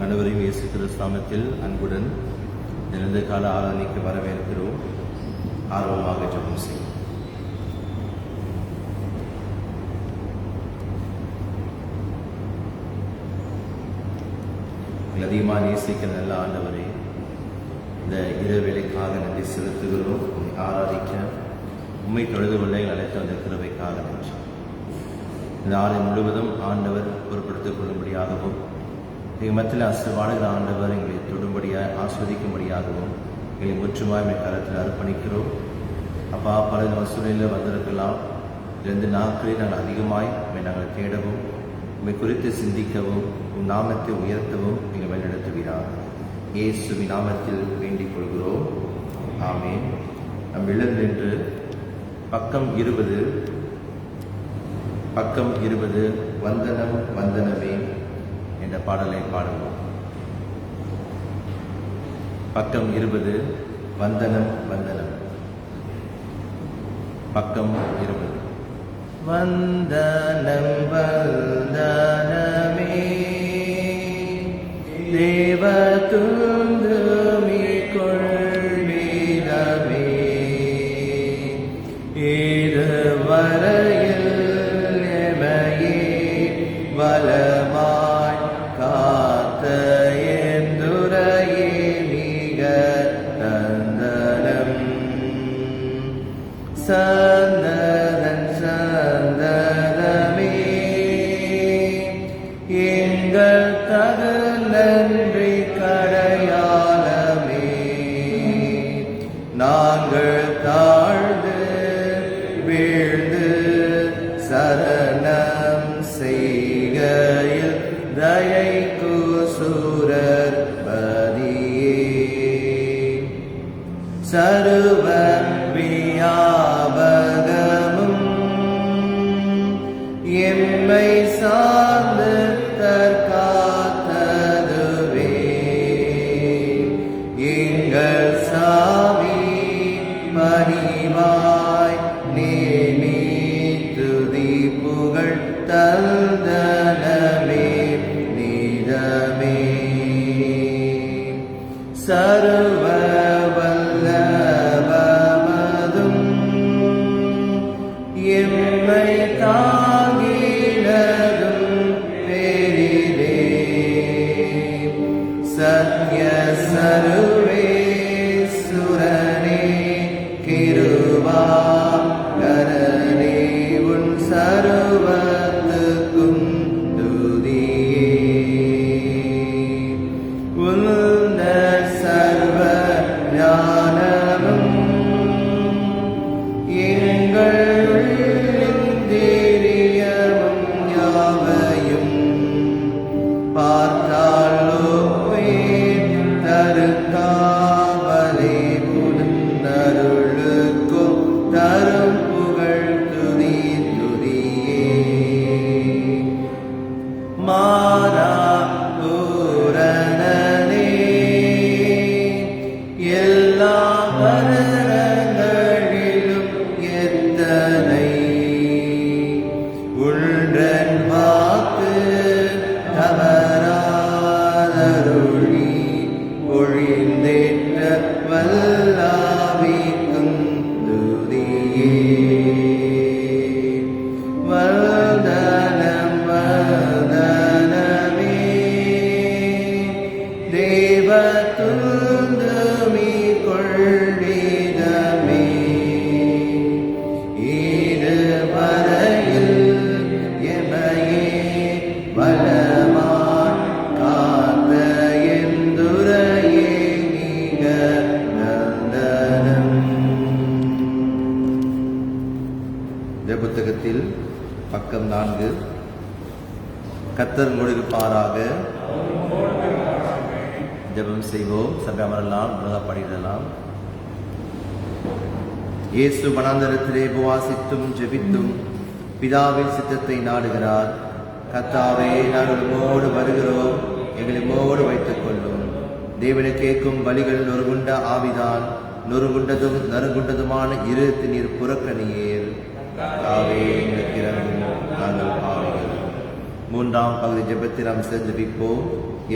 அனைவரையும் இயேசு கிறிஸ்து நாமத்தில் அன்புடன் இந்த கால ஆராதனைக்கு வரவேற்கிறோம். ஆர்வமாக ஜெபம் செய்வோம். அதிகமாக நேசிக்கிற நல்ல ஆண்டவரே, இந்த இரவேளைக்காக நன்றி செலுத்துகிறோம். ஆராதிக்க உண்மை தொழுது கொள்ள அழைத்து வந்த கிருபைக்காக நன்றி. இந்த ஆலை முழுவதும் ஆண்டவர் பொறுப்படுத்திக் கொள்ளும்படியாகவும் எங்கள் மத்தியில் ஆசீர்வாடுகிற ஆண்டவர் எங்களை தொடும்படியாக ஆஸ்வதிக்கும்படியாகவும் எங்களை முற்றுமாய் கரத்தில் அர்ப்பணிக்கிறோம். அப்பா, பல சூழ்நிலையில் வந்திருக்கலாம். 2 நாட்களில் நாங்கள் அதிகமாய் நாங்கள் தேடவும், உண்மை குறித்து சிந்திக்கவும், உன் நாமத்தை உயர்த்தவும் எங்கள் வழிநடத்துவீராக. இயேசுவின் நாமத்தில் வேண்டிக் கொள்கிறோம். ஆமென். நம் எழுந்து பக்கம் 20 வந்தனம் வந்தனமே என்ற பாடலை பாடுவோம். பக்கம் 20 வந்தனம் வந்தனம். பக்கம் 20. வந்தனம் வந்தனமே தேவ துந்துமி கொள்வீரமே இதுவரையில் எமையே வலமாய் காத்த எந்துரையே மிக தந்தனம் சந்தனம் சந்தனமே எங்கள் தகல் நன்றி கடையாளமே நாங்கள் தாழ்ந்து வீழ்ந்து சரணம் செய்கையில் தயை கூசுரர் பதியே சர்வ வியாபகமும் எம்மை சார்ந்து தற்காத்ததுவே எங்கள் சாமி பணிவாய் நேமி துதி புகழ் தந்தனமே நீதமே சர்வ வல்லபமதும் எம்மை தாங்கினதும் பெரிதே சத்ய சர்வேசுரனே கிருபாகரனே உன் சர்வத்துக்கும் துதியே உந்த சர்வ ஞானமும் எங்கள் உள்ளிந்திரியமும் யாவையும் பார்த்தாலோவே தருக்காவலே புனருளுக்கும் தரும் புகழ் துதி துதியே மாறா பூரணனே எல்லா வருடங்களிலும் எத்தனை உள்றன் வாக்கு தவறாதருளி ஒழிந்தேற்ற வல்லாவிக்கும் துதியே வந்தனம் வந்தனமே தேவ துந்துமி கொள்ளிடமே இதுவரையில் எமையே வலமாய் காத்த எந்துரையே மிக நந்தனம். இந்த புத்தகத்தில் பக்கம் 4. கர்த்தர் முழுகுப்பாராக. ஜெபம் செய்வோம். சபை அமரலாம், பாடிடலாம். இயேசு வனாந்தரத்திலே உபவாசித்தும் ஜெபித்தும் பிதாவின் சித்தத்தை நாடுகிறார். கர்த்தாவே, நாங்கள் உம்மோடு வருகிறோம், எங்களை உம்மோடு வைத்துக் கொள்ளும். தேவனை கேட்கும் வழிகள் நொறுகுண்ட ஆவிதான், நொறுகுண்டதும் நறுகுண்டதுமான இருத்து நீர் புறக்கணியேர். கர்த்தாவே, எங்களுக்கு இறங்கும், நாங்கள் பாவிகள். மூன்றாம் பகுதி ஜெபத்தை நாம் சேர்ந்திருப்போம்.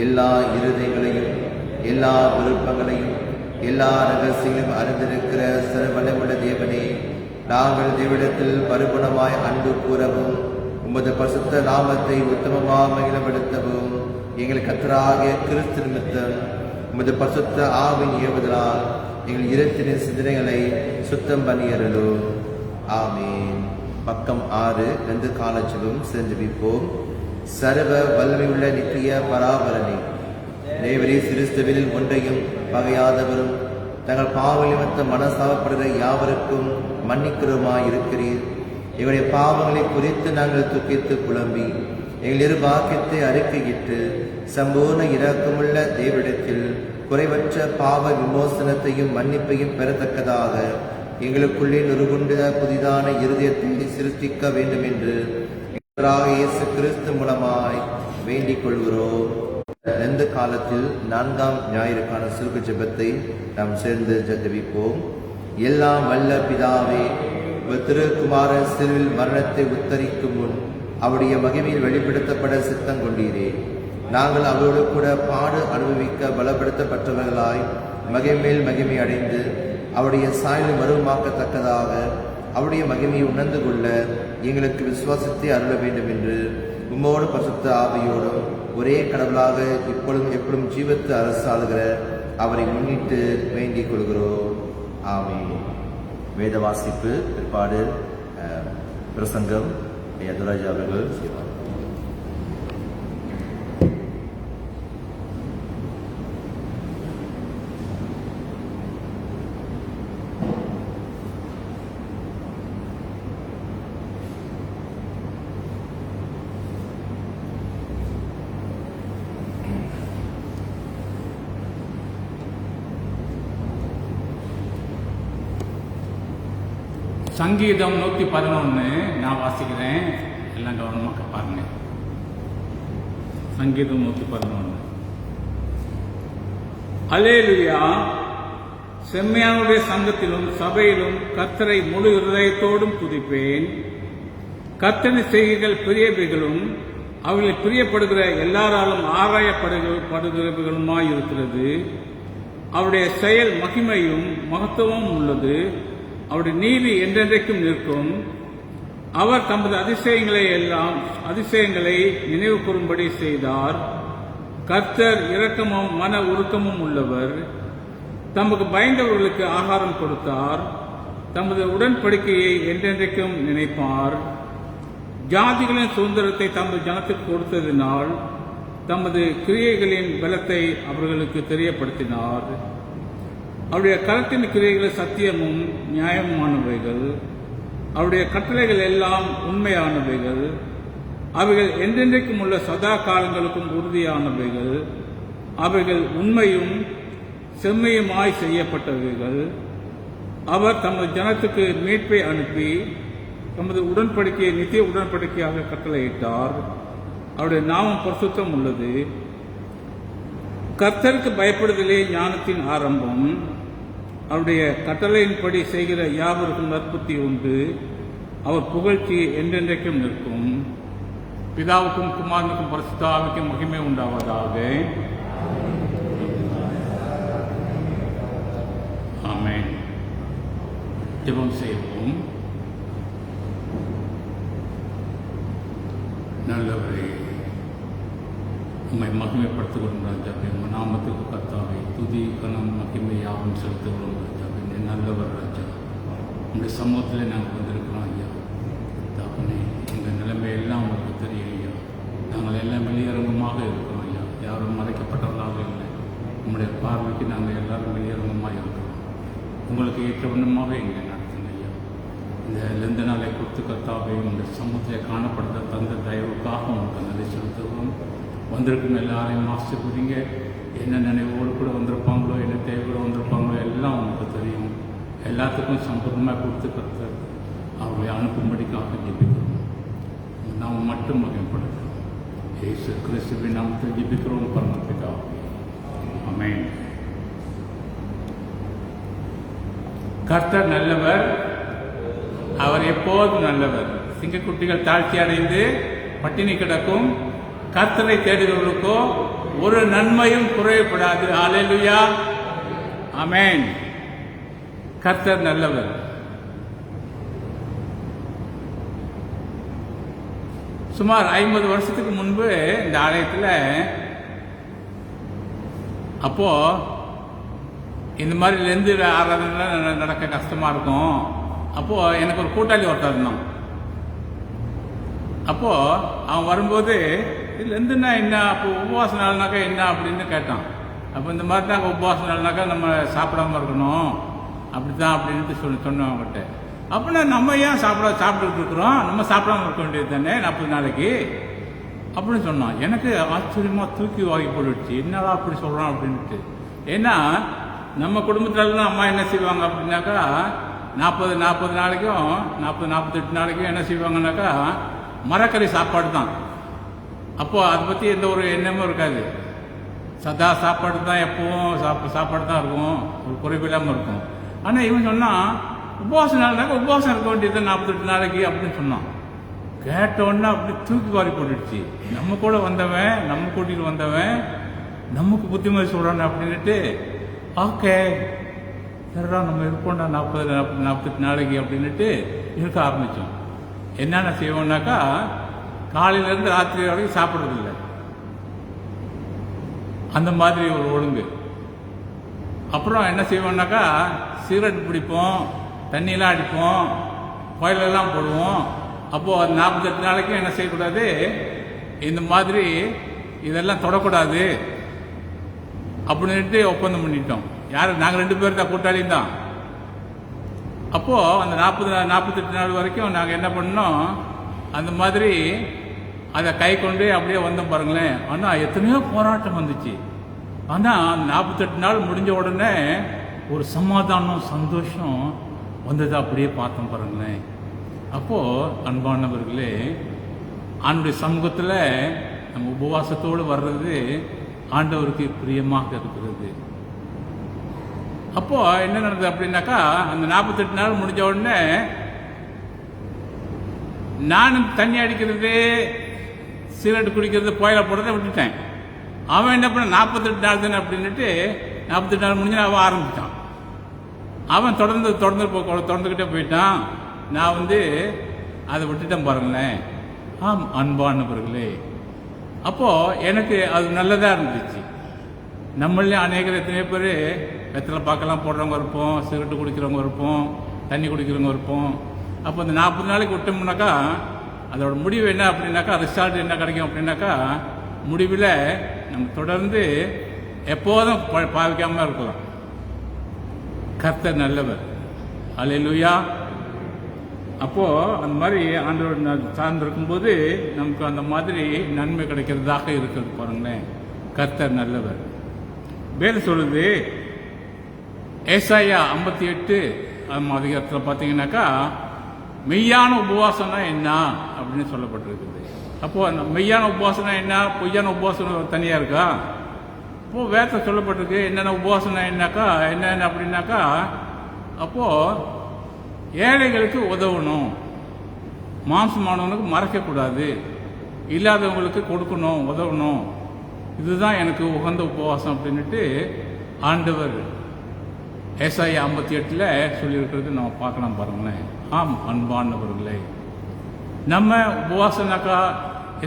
எல்லா இருதயங்களையும் எல்லா விருப்பங்களையும் எல்லா ரகசியங்களையும் அறிந்திருக்கிற சர்வவல்லமையுள்ள தேவனே, நாங்கள் தேவனிடத்தில் பரிபூரணமாய் அன்பு கூறவும் உமது பரிசுத்த நாமத்தை உத்தமமாக மகிழப்படுத்தவும் எங்கள் கர்த்தராகிய கிறிஸ்து நிமித்தம் உமது பரிசுத்த ஆவின் ஏவுதலால் எங்கள் இரத்தின சிந்தனைகளை சுத்தம் பண்ணியறலும். ஆமீன். பக்கம் 6 2 காலச்செபம் சேர்ந்திருப்போம். சர்வ வல்லமையுள்ள நித்திய பராபரனே, தேவரே கிறிஸ்துவில் ஒன்றையும் பகையாதவரும் தங்கள் பாவ நிமித்தம் மனசாபப்படுகிற யாவருக்கும் மன்னிக்கிறோமாய் இருக்கிறீர். எங்களுடைய பாவங்களை குறித்து நாங்கள் துக்கித்து புலம்பி எங்கள் நிர்வாகியத்தை அறிக்கையிட்டு சம்பூர்ண இரக்கமுள்ள தேவனிடத்தில் குறைவற்ற பாவ விமோசனத்தையும் மன்னிப்பையும் பெறத்தக்கதாக எங்களுக்குள்ளே நுறுகுண்ட புதிதான இருதயத்தை சிருஷ்டிக்க வேண்டும் என்று இயேசு கிறிஸ்து மூலமாய் வேண்டிக் கொள்கிறோம். இந்த காலத்தில் 4ஆம் ஞாயிறுக்கான சுருக்க ஜெபத்தை நாம் சேர்ந்து ஜெபிப்போம். எல்லாம் வல்ல பிதாவே, திருக்குமாரன் சிலுவில் மரணத்தை உத்தரிக்கும் முன் அவருடைய மகிமையில் வெளிப்படுத்தப்பட சித்தம் கொண்டீரே. நாங்கள் அவரோடு கூட பாடு அனுபவிக்க பலப்படுத்தப்பட்டவர்களாய் மகிமையில் மகிமை அடைந்து அவருடைய சாயலை மருவமாக்கத்தக்கதாக அவருடைய மகிமையை உணர்ந்து கொள்ள எங்களுக்கு விசுவாசத்தை அருள வேண்டும் என்று உம்மோடு பரிசுத்த ஆவியோடும் ஒரே கடவுளாக இப்பொழுதும் எப்பொழுதும் ஜீவத்து அரசாளுகிற அவரை முன்னிட்டு வேண்டிக் கொள்கிறோம். ஆமென். வேத வாசிப்பு பிற்பாடு பிரசங்கம் துராஜ் அவர்கள் செய்வார். சங்கீதம் 111 நான் வாசிக்கிறேன், எல்லாம் கவனமாக பாருங்க. சங்கீதம் 111. அல்லேலூயா. செம்மையானுடைய சங்கத்திலும் சபையிலும் கர்த்தரை முழு இருதயத்தோடும் துதிப்பேன். கர்த்தரின் செய்கைகள் பிரியவைகளும் அவர்களை பிரியப்படுகிற எல்லாராலும் ஆராயப்படுகிறவர்களுமாய் இருக்கிறது. அவருடைய செயல் மகிமையும் மகத்துவமும் உள்ளது. அவருடைய நீதி என்றென்றைக்கும் நிற்கும். அவர் தமது அதிசயங்களை நினைவு கூறும்படி செய்தார். கர்த்தர் இரக்கமும் மன உருக்கமும் உள்ளவர். தமக்கு பயந்தவர்களுக்கு ஆகாரம் கொடுத்தார். தமது உடன்படிக்கையை என்றென்றைக்கும் நினைப்பார். ஜாதிகளின் சுதந்திரத்தை தமது ஜனத்திற்கு கொடுத்ததினால் தமது கிரியைகளின் பலத்தை அவர்களுக்கு தெரியப்படுத்தினார். அவருடைய கரத்தின் கிரியைகள் சத்தியமும் நியாயமானவைகள். அவருடைய கட்டளைகள் எல்லாம் உண்மையானவைகள். அவைகள் என்றென்றைக்கும் உள்ள சதா காலங்களுக்கும் உறுதியானவைகள். அவைகள் உண்மையும் செம்மையுமாய் செய்யப்பட்டவைகள். அவர் தமது ஜனத்துக்கு மீட்பை அனுப்பி தமது உடன்படிக்கையை நித்திய உடன்படிக்கையாக கட்டளையிட்டார். அவருடைய நாமம் பரிசுத்தம் உள்ளது. கர்த்தருக்கு பயப்படுதலே ஞானத்தின் ஆரம்பம். அவருடைய கட்டளையின்படி செய்கிற யாவருக்கும் நற்புத்தி உண்டு. அவர் புகழ்ச்சி என்றென்றைக்கும் நிற்கும். பிதாவுக்கும் குமாரனுக்கும் பரிசுத்த ஆவிக்கும் மகிமை உண்டாவதாக. ஆமென். ஜெபம் செய்வோம். நல்லவரே, உம்மை மகிமைப்படுத்துகிறோம் ராஜாவே. உங்கள் நாமத்துக்கு கர்த்தாவே துதி கனம் மகிமை யாவும் செலுத்துகிறோம் ராஜாவே. நல்லவர் ராஜா, உங்களுடைய சமூகத்தில் நாங்கள் வந்திருக்கிறோம் ஐயா. தாப்பனே, எங்கள் நிலைமையெல்லாம் உங்களுக்கு தெரியும் ஐயா. நாங்கள் எல்லாம் வெளியரங்கமாக இருக்கிறோம் ஐயா. யாரும் மறைக்கப்பட்டவர்களாக இல்லை. உங்களுடைய பார்வைக்கு நாங்கள் எல்லாரும் வெளியரங்கமாக இருக்கிறோம். உங்களுக்கு ஏற்ற வண்ணமாக எங்களை நடத்துங்க ஐயா. இந்த நாளை கொடுத்து கர்த்தாவே உங்களுடைய சமூகத்தில் காணப்படுத்த தந்த தயவுக்காக உங்களுக்கு நன்றி செலுத்துகிறோம். வந்திருக்கும் எல்லாரையும் ஆசைப்படுறீங்க. என்ன நினைவோடு கூட வந்திருப்பாங்களோ, என்ன தேவையோடு வந்திருப்பாங்களோ எல்லாம் உங்களுக்கு தெரியும். எல்லாத்துக்கும் சம்பூர்ணமாக கொடுத்து கர்த்தர் அவர்களை அனுப்பும்படிக்காக ஜெபிக்கிறோம். நாம் மட்டும் மகிமைப்படுத்துகிறோம். இயேசு கிறிஸ்துவின் நாமத்தில் ஜெபிக்கிறோம் பரமபிதாவே. ஆமென். கர்த்தர் நல்லவர், அவர் எப்போதும் நல்லவர். சிங்கக்குட்டிகள் தாழ்ச்சி அடைந்து பட்டினி கிடக்கும். கர்த்தரை தேடுகிறவர்களுக்கோ ஒரு நன்மையும் குறையப்படாது. ஹல்லேலூயா, ஆமென். கர்த்தர் நல்லவர். சுமார் 50 வருஷத்துக்கு முன்பு இந்த ஆலயத்தில் அப்போ இந்த மாதிரி லெந்து ஆராதனை நடக்க கஷ்டமா இருக்கும். அப்போ எனக்கு ஒரு கூட்டாளி ஒருத்தர் இருந்தான். அப்போ அவன் வரும்போது லெந்துன்னா என்ன, அப்போ உபவாச நாள்னாக்கா என்ன அப்படின்னு கேட்டான். அப்போ இந்த மாதிரி தான் உபவாச நாள்னாக்கா நம்ம சாப்பிடாம இருக்கணும் அப்படித்தான் அப்படின்ட்டு சொன்னோம் அவங்ககிட்ட. அப்படின்னா நம்ம ஏன் சாப்பிட்டுட்டு இருக்கிறோம், நம்ம சாப்பிடாம இருக்க வேண்டியது தானே 40 நாளைக்கு அப்படின்னு சொன்னான். எனக்கு ஆச்சரியமா தூக்கி வாங்கி போட்டுடுச்சு, என்னடா அப்படி சொல்றான் அப்படின்ட்டு. ஏன்னா நம்ம குடும்பத்துல அம்மா என்ன செய்வாங்க அப்படின்னாக்கா 40 நாளைக்கும் 48 நாளைக்கும் என்ன செய்வாங்கன்னாக்கா மரக்கறி சாப்பாடு தான். அப்போ அதை பற்றி எந்த ஒரு எண்ணமும் இருக்காது. சதா சாப்பாடு தான், எப்பவும் சாப்பாடு தான் இருக்கும், ஒரு குறைவில்லாமல் இருக்கும். ஆனால் இவன் சொன்னான் உபவாச நாள்னாக்கா உபவாசம் இருக்க வேண்டியது 48 நாளைக்கு அப்படின்னு சொன்னான். கேட்டோன்னா அப்படி தூக்கி வாரி போட்டுடுச்சு. நம்ம கூட வந்தவன், நம்ம கூட்டிகிட்டு வந்தவன் நமக்கு புத்திமதி சொல்கிறான் அப்படின்ட்டு ஓகே சரிடா நம்ம இருப்போம்டா 48 நாளைக்கு அப்படின்ட்டு இருக்க ஆரம்பித்தோம். என்னென்ன செய்வோம்னாக்கா காலையிலேருந்து ராத்திரி வரைக்கும் சாப்பிட்றதில்லை, அந்த மாதிரி ஒரு ஒழுங்கு. அப்புறம் என்ன செய்வோம்னாக்கா சிகரெட் பிடிப்போம், தண்ணியெல்லாம் அடிப்போம், கோயிலெல்லாம் போடுவோம். அப்போது 48 நாளைக்கும் என்ன செய்யக்கூடாது, இந்த மாதிரி இதெல்லாம் தொடக்கூடாது அப்படின்ட்டு ஒப்பந்தம் பண்ணிட்டோம். யார், நாங்கள் 2 பேர் தான், கூட்டாளியும் தான். அப்போது அந்த 48 நாள் வரைக்கும் நாங்கள் என்ன பண்ணோம், அந்த மாதிரி அதை கை கொண்டு அப்படியே வந்தோம் பாருங்களேன். ஆனால் எத்தனையோ போராட்டம் வந்துச்சு. ஆனால் 48 நாள் முடிஞ்ச உடனே ஒரு சமாதானம், சந்தோஷம் வந்ததை அப்படியே பார்த்தோம் பாருங்களேன். அப்போது அன்பானவர்களே, ஆண்டுடைய சமூகத்தில் நம்ம உபவாசத்தோடு வர்றது ஆண்டவருக்கு பிரியமாக இருக்கிறது. அப்போ என்ன நடந்தது அப்படின்னாக்கா அந்த 48 நாள் முடிஞ்ச உடனே நானும் தண்ணி அடிக்கிறது, சிகரெட் குடிக்கிறது, புயலை போடுறதை விட்டுட்டேன். அவன் என்ன பண்ண 48 நாள் தானே அப்படின்ட்டு 48 நாள் முடிஞ்சு அவன் ஆரம்பித்தான். அவன் தொடர்ந்துக்கிட்டே போயிட்டான். நான் அதை விட்டுட்டேன் பாருங்களேன். ஆம் அன்பானவர்களே, அப்போது எனக்கு அது நல்லதாக இருந்துச்சு. நம்மளே அநேகர் எத்தனையோ பேர் வெத்தலை பாக்கெல்லாம் போடுறவங்க இருப்போம், சிகரெட்டு குடிக்கிறவங்க இருப்போம், தண்ணி குடிக்கிறவங்க இருப்போம். அப்போ அந்த 40 நாளைக்கு விட்டோம்னாக்கா அதோட முடிவு என்ன அப்படின்னாக்கா, ரிசல்ட் என்ன கிடைக்கும் அப்படின்னாக்கா, முடிவில் நம்ம தொடர்ந்து எப்போதும் பாவிக்காமல் இருக்கலாம். கர்த்தர் நல்லவர். அல்லேலூயா. அப்போது அந்த மாதிரி ஆண்டவர் சார்ந்திருக்கும்போது நமக்கு அந்த மாதிரி நன்மை கிடைக்கிறதாக இருக்கிறது பாருங்களேன். கர்த்தர் நல்லவர். வேதம் சொல்லுது, ஏசாயா 58 அதிகாரத்தில் பார்த்தீங்கன்னாக்கா மெய்யான உபவாசம்னா என்ன அப்படின்னு சொல்லப்பட்டிருக்குது. அப்போது அந்த மெய்யான உபவாசம்னா என்ன, பொய்யான உபவாசம் தனியாக இருக்கா? அப்போது வேதத்தில் சொல்லப்பட்டிருக்கு என்னென்ன உபவாசம்னா என்னென்ன அப்படின்னாக்கா, அப்போது ஏழைகளுக்கு உதவணும், மாம்சமானவனுக்கு மறைக்கக்கூடாது, இல்லாதவங்களுக்கு கொடுக்கணும், உதவணும், இதுதான் எனக்கு உகந்த உபவாசம் அப்படின்ட்டு ஆண்டவர் ஏசாயா 58 சொல்லியிருக்கிறது நம்ம பார்க்கலாம் பாருங்களேன். ஆம் அன்பானவர்களே, நம்ம உபவாசம்னாக்கா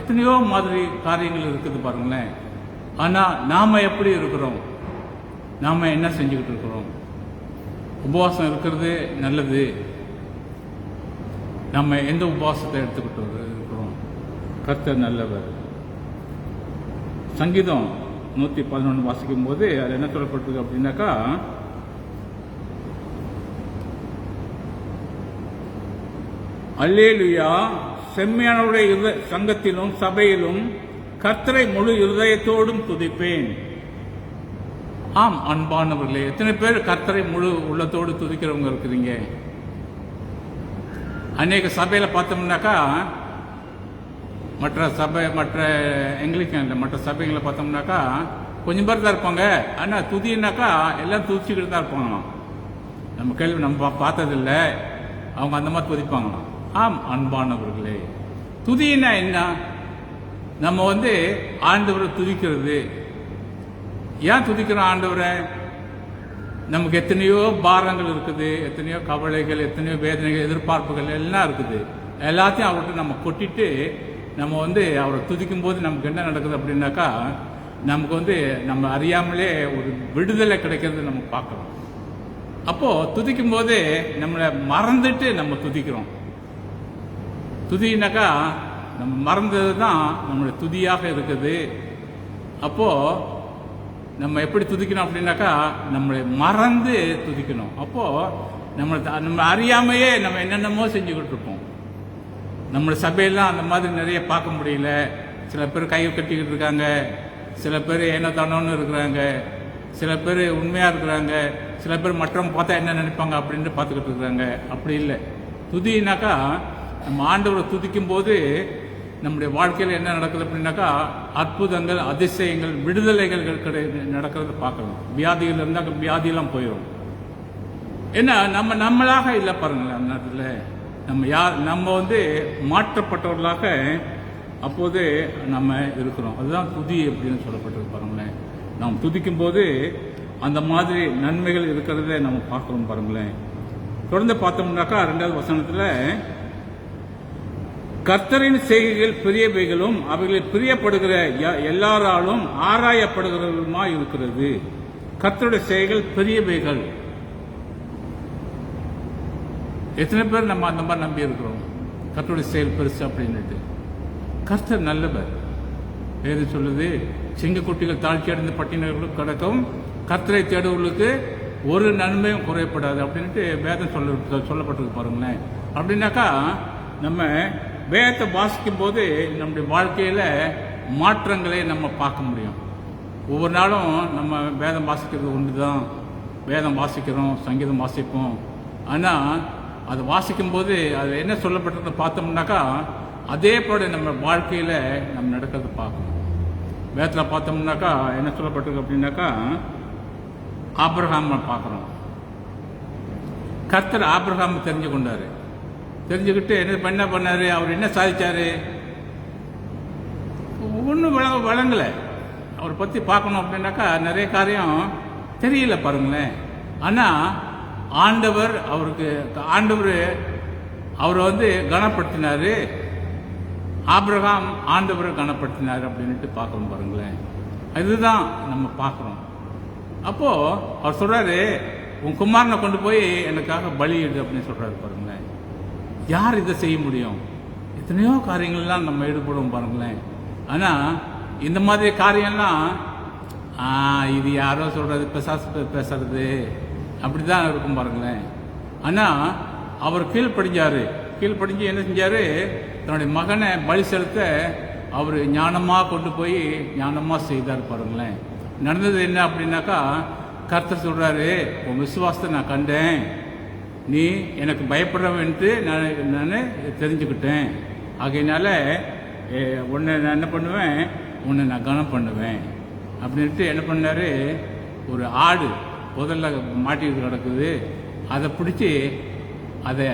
எத்தனையோ மாதிரி காரியங்கள் இருக்குது பாருங்களேன். ஆனால் நாம் எப்படி இருக்கிறோம், நாம் என்ன செஞ்சுக்கிட்டு இருக்கிறோம்? உபவாசம் இருக்கிறது நல்லது. நம்ம எந்த உபவாசத்தை எடுத்துக்கிட்டு இருக்கிறோம்? கர்த்தர் நல்லவர். சங்கீதம் 111 வாசிக்கும் போது அது என்ன சொல்லப்பட்டிருக்கு அப்படின்னாக்கா, அல்லேலூயா, செம்மையானவருடைய சங்கத்திலும் சபையிலும் கர்த்தரை முழு இருதயத்தோடும் துதிப்பேன். ஆம் அன்பானவர்களே, எத்தனை பேர் கர்த்தரை முழு உள்ளத்தோடு துதிக்கிறவங்க இருக்கிறீங்க? அநேக சபையில் பார்த்தோம்னாக்கா, மற்ற எங்கிலிக்கன் மற்ற சபைகளை பார்த்தோம்னாக்கா கொஞ்சம் பேர் தான் இருப்பாங்க. ஆனால் துதினாக்கா எல்லாம் துதிச்சுக்கிட்டு தான் இருப்பாங்களாம். நம்ம பார்த்ததில்லை, அவங்க அந்த மாதிரி துதிப்பாங்களாம். ஆம் அன்பானவர்களே, துதினா என்ன? நம்ம ஆண்டவரை துதிக்கிறது. ஏன் துதிக்கிறோம் ஆண்டவரை? நமக்கு எத்தனையோ பாரங்கள் இருக்குது, எத்தனையோ கவலைகள், எத்தனையோ வேதனைகள், எதிர்பார்ப்புகள் எல்லாம் இருக்குது. எல்லாத்தையும் அவர்கிட்ட நம்ம கொட்டிட்டு நம்ம அவரை துதிக்கும் போது நமக்கு என்ன நடக்குது அப்படின்னாக்கா, நமக்கு நம்ம அறியாமலே ஒரு விடுதலை கிடைக்கிறது நம்ம பார்க்கலாம். அப்போ துதிக்கும் போது நம்மளை மறந்துட்டு நம்ம துதிக்கிறோம். துதினாக்கா நம்ம மறந்தது தான் நம்மளுடைய துதியாக இருக்குது. அப்போ நம்ம எப்படி துதிக்கணும் அப்படின்னாக்கா, நம்மளை மறந்து துதிக்கணும். அப்போ நம்ம அறியாமையே நம்ம என்னென்னமோ செஞ்சுக்கிட்டு இருப்போம். நம்மளோட சபையெல்லாம் அந்த மாதிரி நிறைய பார்க்க முடியல. சில பேர் கை கட்டிக்கிட்டு இருக்காங்க, சில பேர் ஏனோ தானோன்னு இருக்கிறாங்க, சில பேர் உண்மையாக இருக்கிறாங்க, சில பேர் மற்றவங்க பார்த்தா என்ன நினைப்பாங்க அப்படின்ட்டு பார்த்துக்கிட்டு இருக்கிறாங்க. அப்படி இல்லை. துதினாக்கா நம்ம ஆண்டவரை துதிக்கும் போது நம்முடைய வாழ்க்கையில் என்ன நடக்குது அப்படின்னாக்கா, அற்புதங்கள், அதிசயங்கள், விடுதலைகள் நடக்கிறத பார்க்கலாம். வியாதிகள் இருந்தால் வியாதியெல்லாம் போயிடும். ஏன்னா நம்மளாக இல்லை பாருங்களேன். அந்த நேரத்தில் நம்ம மாற்றப்பட்டவர்களாக அப்போது நம்ம இருக்கிறோம். அதுதான் துதி அப்படின்னு சொல்லப்பட்டிருக்கு பாருங்களேன். நாம் துதிக்கும் போது அந்த மாதிரி நன்மைகள் இருக்கிறத நம்ம பார்க்கிறோம் பாருங்களேன். தொடர்ந்து பார்த்தோம்னாக்கா 2வது வசனத்தில், கர்த்தரின் செய்கைகள் பெரியவைகளும் அவைகளில் பிரியப்படுகிற எல்லாராலும் ஆராயப்படுகிறவர்களுமா இருக்கிறது. கர்த்தருடைய செய்கைகள் பெரியவைகள். எத்தனை பேர் நம்ம அந்த மாதிரி நம்பி இருக்கிறோம்? கர்த்தருடைய செயல் பெருசு அப்படின்னுட்டு. கர்த்தர் நல்லவர். வேறு சொல்லுது, சிங்கக்குட்டிகள் தாழ்ச்சி அடைந்த பட்டினர்களுக்கு கிடக்கும், கர்த்தரை தேடுவர்களுக்கு ஒரு நன்மையும் குறைப்படாது அப்படின்ட்டு வேதம் சொல்லப்பட்டிருக்கு பாருங்களேன். அப்படின்னாக்கா நம்ம வேதத்தை வாசிக்கும் போது நம்முடைய வாழ்க்கையில மாற்றங்களை நம்ம பார்க்க முடியும். ஒவ்வொரு நாளும் நம்ம வேதம் வாசிக்கிறது ஒன்று தான். வேதம் வாசிக்கிறோம், சங்கீதம் வாசிப்போம். ஆனால் அது வாசிக்கும் போது அது என்ன சொல்லப்பட்டதை பார்த்தோம்னாக்கா, அதே போல நம்ம வாழ்க்கையில நம்ம நடக்கிறது பார்க்கணும். வேதத்தில் பார்த்தோம்னாக்கா என்ன சொல்லப்பட்டிருக்கு அப்படின்னாக்கா, ஆபிரகாம் பார்க்குறோம். கர்த்தர் ஆபிரகாம் தெரிஞ்சு கொண்டாரு. தெரிஞ்சுக்கிட்டு என்ன பண்ணாரு? அவர் என்ன சாதிச்சாரு? ஒன்றும் வழங்கலை. அவரை பற்றி பார்க்கணும் அப்படின்னாக்கா நிறைய காரியம் தெரியல பாருங்களேன். ஆனால் ஆண்டவர் அவரை கனப்படுத்தினாரு. ஆபிரகாம் ஆண்டவரை கனப்படுத்தினார் அப்படின்ட்டு பார்க்கணும் பாருங்களேன். இதுதான் நம்ம பார்க்குறோம். அப்போ அவர் சொல்றாரு, உன் குமாரனை கொண்டு போய் எனக்காக பலியிடு அப்படின்னு சொல்றாரு பாருங்களேன். யார் இதை செய்ய முடியும்? எத்தனையோ காரியங்கள்லாம் நம்ம ஈடுபடுவோம் பாருங்களேன். ஆனா இந்த மாதிரி காரியம்லாம் இது யாரோ சொல்றது, பேசுறது அப்படிதான் இருக்கும் பாருங்களேன். ஆனா அவர் கீழ்ப்படிஞ்சு என்ன செஞ்சாரு? தன்னுடைய மகனை பலி செலுத்த அவர் ஞானமாக கொண்டு போய் ஞானமாக செய்தார் பாருங்களேன். நடந்தது என்ன அப்படின்னாக்கா, கர்த்தர் சொல்றாரு, உன் விசுவாசத்தை நான் கண்டேன், நீ எனக்கு பயப்படுறவன்ட்டு நான் தெரிஞ்சுக்கிட்டேன். ஆகையினால உன்னை நான் என்ன பண்ணுவேன்? உன்னை நான் கனம் பண்ணுவேன் அப்படின்ட்டு என்ன பண்ணாரு? ஒரு ஆடு முதல்ல மாட்டிட்டு கிடக்குது, அதை பிடிச்சி அதை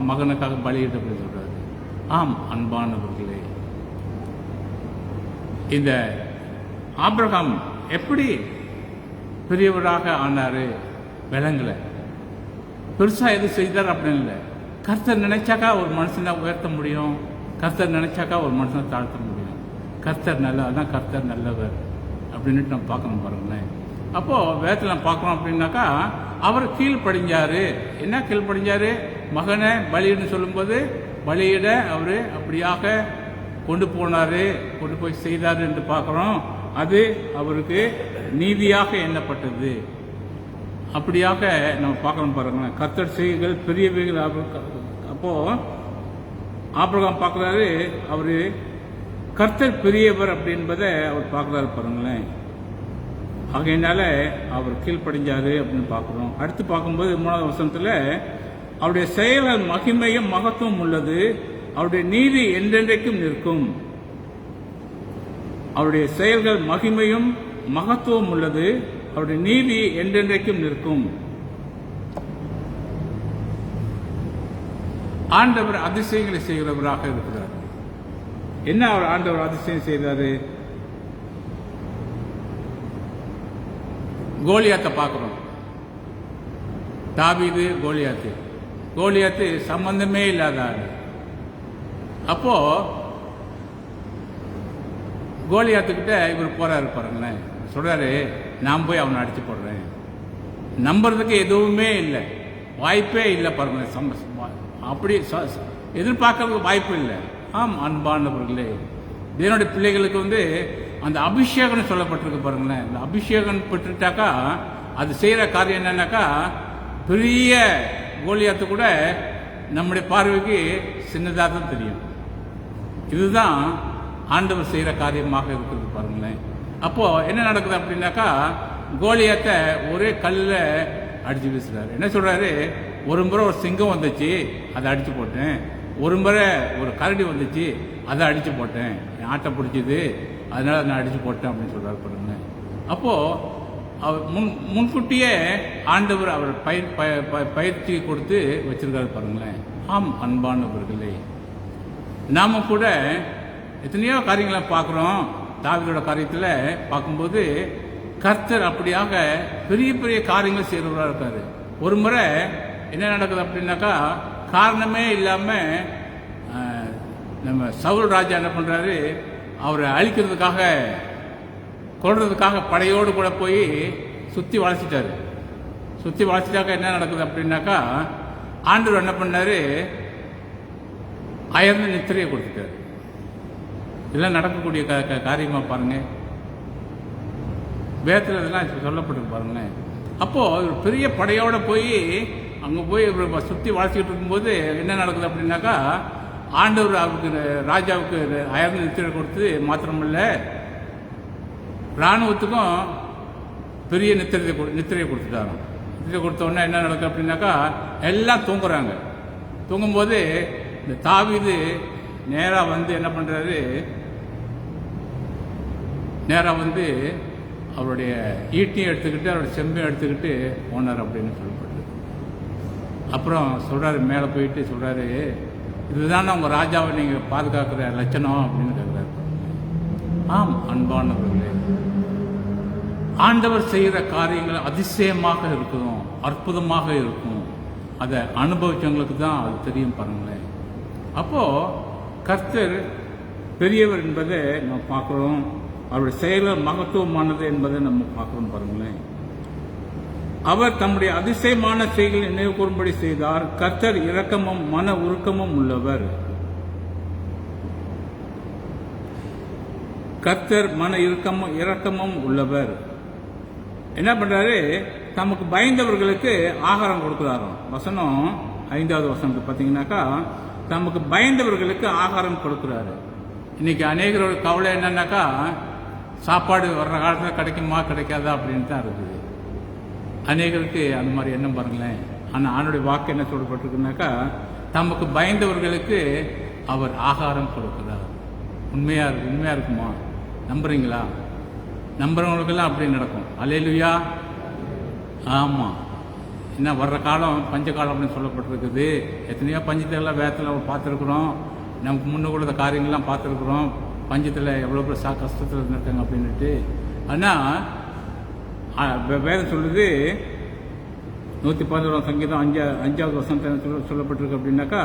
மகனுக்காக பலியிட்டு அப்படின்னு சொல்றாரு. ஆம் அன்பானவர்களே, இந்த ஆபிரகாம் எப்படி பெரியவராக ஆனாரு? விலங்குல பெருசா எது செய்தார் அப்படின்னு இல்லை. கர்த்தர் நினைச்சாக்கா ஒரு மனுஷனை உயர்த்த முடியும், கர்த்தர் நினைச்சாக்கா ஒரு மனுஷனை தாழ்த்த முடியும். கர்த்தர் அதான் கர்த்தர் நல்லவர் அப்படின்ட்டு நம்ம பார்க்கணும் பாருங்களேன். அப்போ வேதத்தில் நம்ம பார்க்கணும் அப்படின்னாக்கா, அவர் கீழ்ப்படிஞ்சாரு. என்ன கீழ்ப்படிஞ்சாரு? மகனை பலியின்னு சொல்லும்போது பலியிட அவரு அப்படியாக கொண்டு போய் செய்தார் என்று பார்க்கிறோம். அது அவருக்கு நீதியாக எண்ணப்பட்டது. அப்படியாக நம்ம பார்க்கணும் பாருங்களேன். கர்த்தர் செய்கைகள் பெரியவைகள். அப்போ ஆபிரகாம் பார்க்கிறாரு, அவரு கர்த்தர் பெரியவர் அப்படின்பதை அவர் பார்க்கிறாரு பாருங்களேன். ஆகையினால அவர் கீழ்ப்படிஞ்சாரு அப்படின்னு பார்க்கிறோம். அடுத்து பார்க்கும்போது 3வது வசனத்துல, அவருடைய செயல்கள் மகிமையும் மகத்துவம் உள்ளது, அவருடைய நீதி என்றென்றைக்கும் நிற்கும். அவருடைய செயல்கள் மகிமையும் மகத்துவம் உள்ளது, அவருடைய நீதி என்றென்றைக்கும் நிற்கும். ஆண்டவர் அதிசயங்களை செய்கிறவராக இருக்கிறார். என்ன அவர் ஆண்டவர் அதிசயம் செய்தாரு? கோலியாத்தை பார்க்குறோம். தாவீது, கோலியாத்து சம்பந்தமே இல்லாத ஆள். அப்போ கோலியாத்துக்கிட்ட இவர் போறாரு பாருங்களேன், சொல்றாரு, நான் போய் அவனை அடிச்சு போடுறேன். நம்புறதுக்கு எதுவுமே இல்லை, வாய்ப்பே இல்லை பாருங்களேன். அப்படி எதிர்பார்க்கறதுக்கு வாய்ப்பு இல்லை. ஆம் அன்பானவர்களே, தேவனுடைய பிள்ளைகளுக்கு அந்த அபிஷேகம் சொல்லப்பட்டிருக்கு பாருங்களேன். இந்த அபிஷேகம் பெற்றுட்டாக்கா அது செய்கிற காரியம் என்னன்னாக்கா, பெரிய கோலியாத்து கூட நம்முடைய பார்வைக்கு சின்னதாக தான் தெரியும். இதுதான் ஆண்டவர் செய்கிற காரியமாக இருக்கிறது பாருங்களேன். அப்போ என்ன நடக்குது அப்படின்னாக்கா, கோலியாத்தை ஒரே கல்லில் அடிச்சு வீசுறாரு. என்ன சொல்றாரு? ஒரு முறை ஒரு சிங்கம் வந்துச்சு, அதை அடிச்சு போட்டேன். ஒரு முறை ஒரு கரடி வந்துச்சு, அதை அடிச்சு போட்டேன். என் ஆட்டை பிடிச்சிது, அதனால நான் அடிச்சு போட்டேன் அப்படின்னு சொல்றாரு பாருங்க. அப்போ அவர் முன்கூட்டியே ஆண்டவர் அவர் பயிற்சி கொடுத்து வச்சிருக்காரு பாருங்களேன். ஆம் அன்பானவர்களே, நாம கூட எத்தனையோ காரியங்களை பார்க்குறோம். தாவீதோட காரியத்தில் பார்க்கும்போது கர்த்தர் அப்படியாக பெரிய பெரிய காரியங்கள் செய்கிறவராக இருக்காரு. ஒரு முறை என்ன நடக்குது அப்படின்னாக்கா, காரணமே இல்லாமல் நம்ம சவுல் ராஜா என்ன பண்ணுறாரு, அவரை அழிக்கிறதுக்காக கொள்றதுக்காக படையோடு கூட போய் சுற்றி வளைச்சிட்டாரு. சுற்றி வளைச்சிட்டாக்க என்ன நடக்குது அப்படின்னாக்கா, ஆண்டவர் என்ன பண்ணாரு, அயர்ந்து நித்திரையை கொடுத்துட்டாரு. இதெல்லாம் நடக்கக்கூடிய காரியமாக பாருங்க, வேதத்தில் இதெல்லாம் சொல்லப்பட்டிருக்கு பாருங்க. அப்போ ஒரு பெரிய படையோட போய் அங்கே போய் சுற்றி வளர்ச்சிக்கிட்டு இருக்கும்போது என்ன நடக்குது அப்படின்னாக்கா, ஆண்டவர் அவருக்கு ராஜாவுக்கு அயர்ந்து நித்திரை கொடுத்து மாத்திரமில்ல, இராணுவத்துக்கும் பெரிய நித்திரையை கொடுத்துட்டாங்க. நித்திரை கொடுத்த உடனே என்ன நடக்குது அப்படின்னாக்கா, எல்லாம் தூங்குறாங்க. தூங்கும்போது இந்த தாவீது நேராக என்ன பண்ணுறாரு, நேராக அவருடைய ஈட்டியும் எடுத்துக்கிட்டு அவருடைய செம்பையும் எடுத்துக்கிட்டு போனார் அப்படின்னு சொல்லப்பட்டது. அப்புறம் சொல்கிறாரு, மேலே போயிட்டு சொல்கிறாரு, இதுதானே உங்கள் ராஜாவை நீங்கள் பாதுகாக்கிற லட்சணம் அப்படின்னு கேட்குறாரு. ஆம் அன்பானவர்களே, ஆண்டவர் செய்கிற காரியங்கள் அதிசயமாக இருக்கும், அற்புதமாக இருக்கும். அதை அனுபவிச்சவங்களுக்கு தான் அது தெரியும் பாருங்களேன். அப்போது கர்த்தர் பெரியவர் என்பதை நம்ம பார்க்குறோம், அவருடைய செயல்கள் மகத்துவமானது என்பதை நம்ம பார்க்குறோம் பாருங்களேன். அவர் தம்முடைய அதிசயமான செயல்களை நினைவு கூறும்படி செய்தார். கர்த்தர் இரக்கமும் மன உருக்கமும் உள்ளவர். கர்த்தர் மன இரக்கமும் உள்ளவர். என்ன பண்றாரு, தமக்கு பயந்தவர்களுக்கு ஆகாரம் கொடுக்கிறாராம். வசனம் 5வது வசனத்தை பார்த்தீங்கன்னாக்கா, தமக்கு பயந்தவர்களுக்கு ஆகாரம் கொடுக்கிறாரு. இன்னைக்கு அநேகரோட கவலை என்னன்னாக்கா, சாப்பாடு வர்ற காலத்தில் கிடைக்குமா கிடைக்காதா அப்படின்னு தான் இருக்குது. அநேகருக்கு அந்த மாதிரி எண்ணம் பாருங்களேன். ஆனால் ஆண்டுடைய வாக்கு என்ன சொல்லப்பட்டிருக்குனாக்கா, தமக்கு பயந்தவர்களுக்கு அவர் ஆகாரம் கொடுக்கிறார். உண்மையா இருக்குமா? நம்புறீங்களா? நம்புறவங்களுக்கெல்லாம் அப்படி நடக்கும். அல்லேலூயா. ஆமாம், என்ன வர்ற காலம் பஞ்ச காலம் அப்படின்னு சொல்லப்பட்டிருக்குது. எத்தனையோ பஞ்சத்தெல்லாம் வேதத்தில் பார்த்துருக்குறோம். நமக்கு முன்ன கூட காரியங்கள்லாம் பார்த்துருக்குறோம். பஞ்சத்தில் எவ்வளோ பேர் கஷ்டத்தில் இருந்திருக்காங்க அப்படின்ட்டு. ஆனால் வேதம் சொல்லுது, 111 சங்கீதம் 5வது வசனத்தில் சொல்லப்பட்டிருக்கு அப்படின்னாக்கா,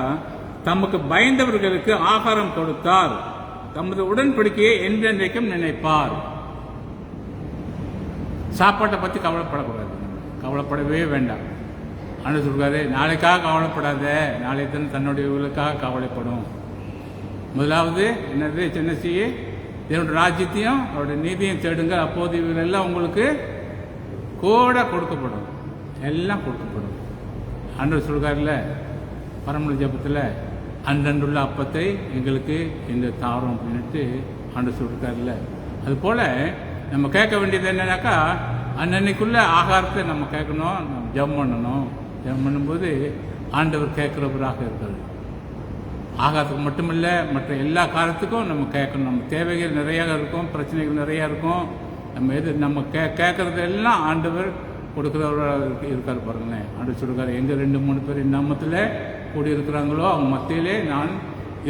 தமக்கு பயந்தவர்களுக்கு ஆகாரம் கொடுத்தார், தமது உடன்படிக்கையை என்றென்றைக்கும் நினைப்பார். சாப்பாட்டை பற்றி கவலைப்படக்கூடாது, கவலைப்படவே வேண்டாம். ஆனால் சொல்றாரு, நாளைக்காக கவலைப்படாத, நாளை தன்னுடையவர்களுக்காக கவலைப்படும். முதலாவது என்னது, சின்ன செய்ய இதனுடைய ராஜ்யத்தையும் அவருடைய நீதியும் தேடுங்க, அப்போது இவர்களெல்லாம் உங்களுக்கு கூட கொடுக்கப்படும், எல்லாம் கொடுக்கப்படும். ஆண்டவர் சொல்கிறார்ல பரமல ஜபத்தில், அன்றன்றுள்ள அப்பத்தை எங்களுக்கு இந்த தாரம் அப்படின்ட்டு ஆண்டவர் சொல்லிருக்காருல்ல. அதுபோல் நம்ம கேட்க வேண்டியது என்னன்னாக்கா, அன்னன்னைக்குள்ள ஆகாரத்தை நம்ம கேட்கணும், நம்ம ஜெபம் பண்ணணும். ஜெபம் பண்ணும்போது ஆண்டவர் கேட்குறவராக இருக்கிறது. ஆகாரத்துக்கு மட்டுமில்லை, மற்ற எல்லா காலத்துக்கும் நம்ம கேட்கணும். நம்ம தேவைகள் நிறையா இருக்கும், பிரச்சனைகள் நிறையா இருக்கும். நம்ம கேட்கறது எல்லாம் ஆண்டவர் கொடுக்குறவராக இருக்கார் பாருங்களேன். ஆண்டவர் சொல்லுறாரு, எங்கே 2-3 பேர் என் நாமத்தில் கூடி இருக்கிறாங்களோ அவங்க மத்தியிலே நான்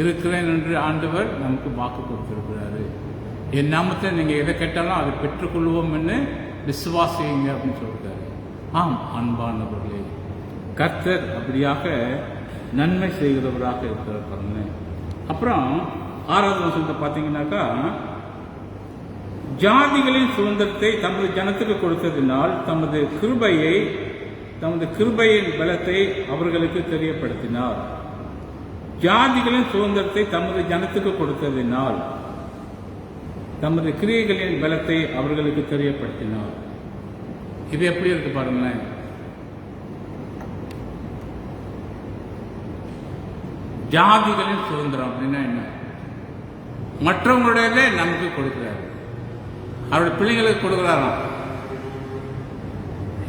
இருக்கிறேன் என்று ஆண்டவர் நமக்கு வாக்கு கொடுத்திருக்கிறாரு. என் நாமத்தை நீங்கள் எதை கேட்டாலும் அதை பெற்றுக்கொள்வோம் என்று விசுவாசிங்க அப்படின்னு சொல்லிருக்காரு. ஆம் அன்பானவர்களே, கர்த்தர் அப்படியாக நன்மை செய்கிறவராக இருக்கிறார் பாருங்க. அப்புறம் 6வது வசனத்தை பார்த்தீங்கன்னாக்கா, ஜாதிகளின் சுதந்திரத்தை தமது ஜனத்துக்கு கொடுத்ததினால் தமது கிருபையின் பலத்தை அவர்களுக்கு தெரியப்படுத்தினார். ஜாதிகளின் சுதந்திரத்தை தமது ஜனத்துக்கு கொடுத்ததினால் தமது கிரியைகளின் பலத்தை அவர்களுக்கு தெரியப்படுத்தினார். இது எப்படி இருக்கு பாருங்களேன். ஜாதிகளின் சுதந்திரம் அப்படின்னா என்ன? மற்றவங்களுடைய நமக்கு கொடுக்கிறாரு, அவருடைய பிள்ளைங்களுக்கு கொடுக்குறாராம்.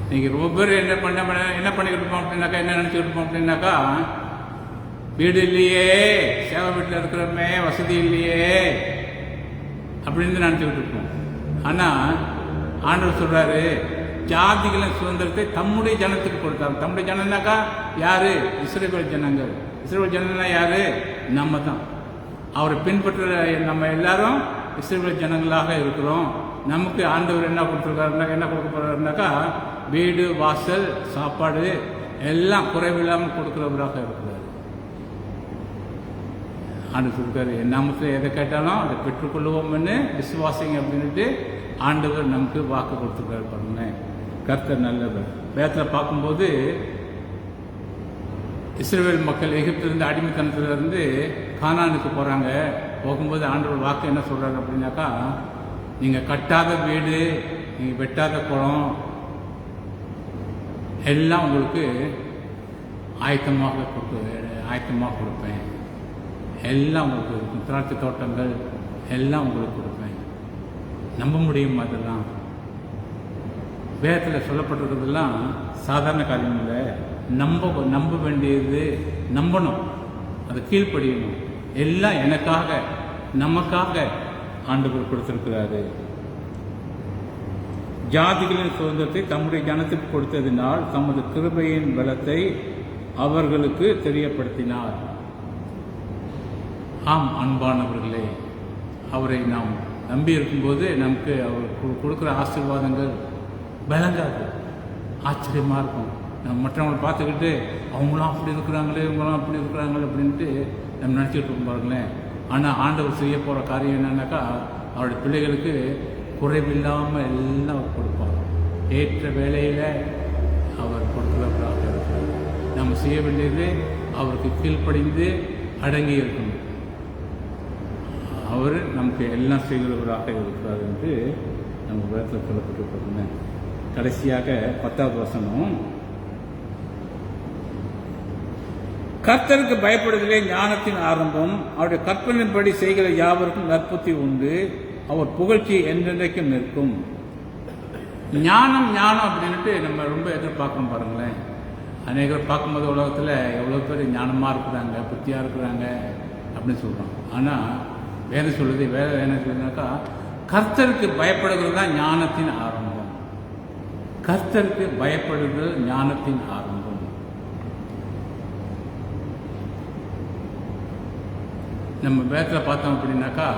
இன்னைக்கு ரொம்ப பேர் என்ன பண்ணிக்கிட்டு இருப்போம் அப்படின்னாக்கா, என்ன நினைச்சுக்கிட்டு இருப்போம் அப்படின்னாக்கா, வீடு இல்லையே, சேவை வீட்டில் இருக்கிறோமே, வசதி இல்லையே அப்படின்னு நினைச்சுக்கிட்டு இருப்போம். ஆனா ஆண்டவர் சொல்றாரு, ஜாதிகளின் சுதந்திரத்தை தம்முடைய ஜனத்துக்கு கொடுத்தார். தம்முடைய ஜனம்னாக்கா யாரு? இஸ்ரவேல் ஜனங்கள். இஸ்ரவேல் ஜனம்னா யாரு? நம்ம தான். அவரை பின்பற்ற நம்ம எல்லாரும் இஸ்ரவேல் ஜனங்களாக இருக்கிறோம். நமக்கு ஆண்டவர் என்ன கொடுத்துருக்காருன்னா, என்ன கொடுக்க போறாருனாக்கா, வீடு, வாசல், சாப்பாடு எல்லாம் குறைவில்லாமல் கொடுக்கிறவராக இருக்கிறார். ஆண்டு சொல்லிருக்காரு, என் நாமத்தில் எதை கேட்டாலும் அதை பெற்றுக்கொள்வோம்னு விசுவாசிங்க அப்படின்ட்டு ஆண்டவர் நமக்கு வாக்கு கொடுத்துருக்காரு பாருங்க. கர்த்தர் நல்லவர். வேதத்தில் பார்க்கும்போது இஸ்ரவேல் மக்கள் எகிப்திலிருந்து அடிமைத்தனத்திலிருந்து கானானுக்கு போகிறாங்க. போகும்போது ஆண்டவர் வாக்கு என்ன சொல்கிறாரு அப்படின்னாக்கா, நீங்கள் கட்டாத வீடு, நீங்கள் வெட்டாத குளம் எல்லாம் உங்களுக்கு ஆயத்தமாக கொடுப்பேன். எல்லாம் உங்களுக்கு இருக்கும். திராட்சை தோட்டங்கள் எல்லாம் உங்களுக்கு கொடுப்பேன். நம்ப முடியும். அதெல்லாம் வேதத்தில் சொல்லப்பட்டிருக்கிறதெல்லாம் சாதாரண காரியம் இல்லை. நம்ப வேண்டியது, நம்பணும், அதை கீழ்ப்படியணும். எல்லாம் எனக்காக, நமக்காக ஆண்டவர் கொடுத்திருக்கிறாரு. ஜாதிகளின் சுதந்திரத்தை தம்முடைய ஜனத்துக்கு கொடுத்ததினால் தமது கிருபையின் பலத்தை அவர்களுக்கு தெரியப்படுத்தினார். ஆம் அன்பானவர்களே, அவரை நாம் நம்பி இருக்கும்போது நமக்கு அவர் கொடுக்குற ஆசீர்வாதங்கள் விளங்காது, ஆச்சரியமாக இருக்கும். நம்ம மற்றவங்களை பார்த்துக்கிட்டு அவங்களாம் அப்படி இருக்கிறாங்களே, இவங்களாம் அப்படி இருக்கிறாங்களே அப்படின்ட்டு நம்ம நினச்சிக்கிட்டு இருக்கோம் பாருங்களேன். ஆனால் ஆண்டவர் செய்ய போகிற காரியம் என்னன்னாக்கா, அவருடைய பிள்ளைகளுக்கு குறைவில்லாமல் எல்லாம் அவர் கொடுப்பார். ஏற்ற வேலையில் அவர் கொடுக்கிறவராக இருக்கிறார். நம்ம செய்ய வேண்டியது அவருக்கு கீழ்ப்படிந்து அடங்கி இருக்கணும். அவர் நமக்கு எல்லாம் செய்கிறவராக இருக்கிறார் என்று நம்ம வேதத்தில் சொல்லப்பட்டிருக்கிறோங்க. கடைசியாக 10வது வசனம், கர்த்தருக்கு பயப்படுதலே ஞானத்தின் ஆரம்பம், அவருடைய கற்பனையின்படி செய்கிற யாவருக்கும் நற்புத்தி உண்டு, அவர் புகழ்ச்சி என்றென்றைக்கும் நிற்கும். ஞானம் அப்படின்ட்டு நம்ம ரொம்ப எதிர்பார்க்கணும் பாருங்களேன். அநேகர் பார்க்கும்போது உலகத்தில் எவ்வளோ பேர் ஞானமாக இருக்கிறாங்க, புத்தியாக இருக்கிறாங்க அப்படின்னு சொல்கிறோம். ஆனால் வேறு சொல்லுது, வேற என்ன சொல்லுனாக்கா, கர்த்தருக்கு பயப்படுகிறது தான் ஞானத்தின் ஆரம்பம். கர்த்தருக்கு பயப்படுகிறது ஞானத்தின் ஆரம்பம். நம்ம வேதத்தில் பார்த்தோம் அப்படின்னாக்கா,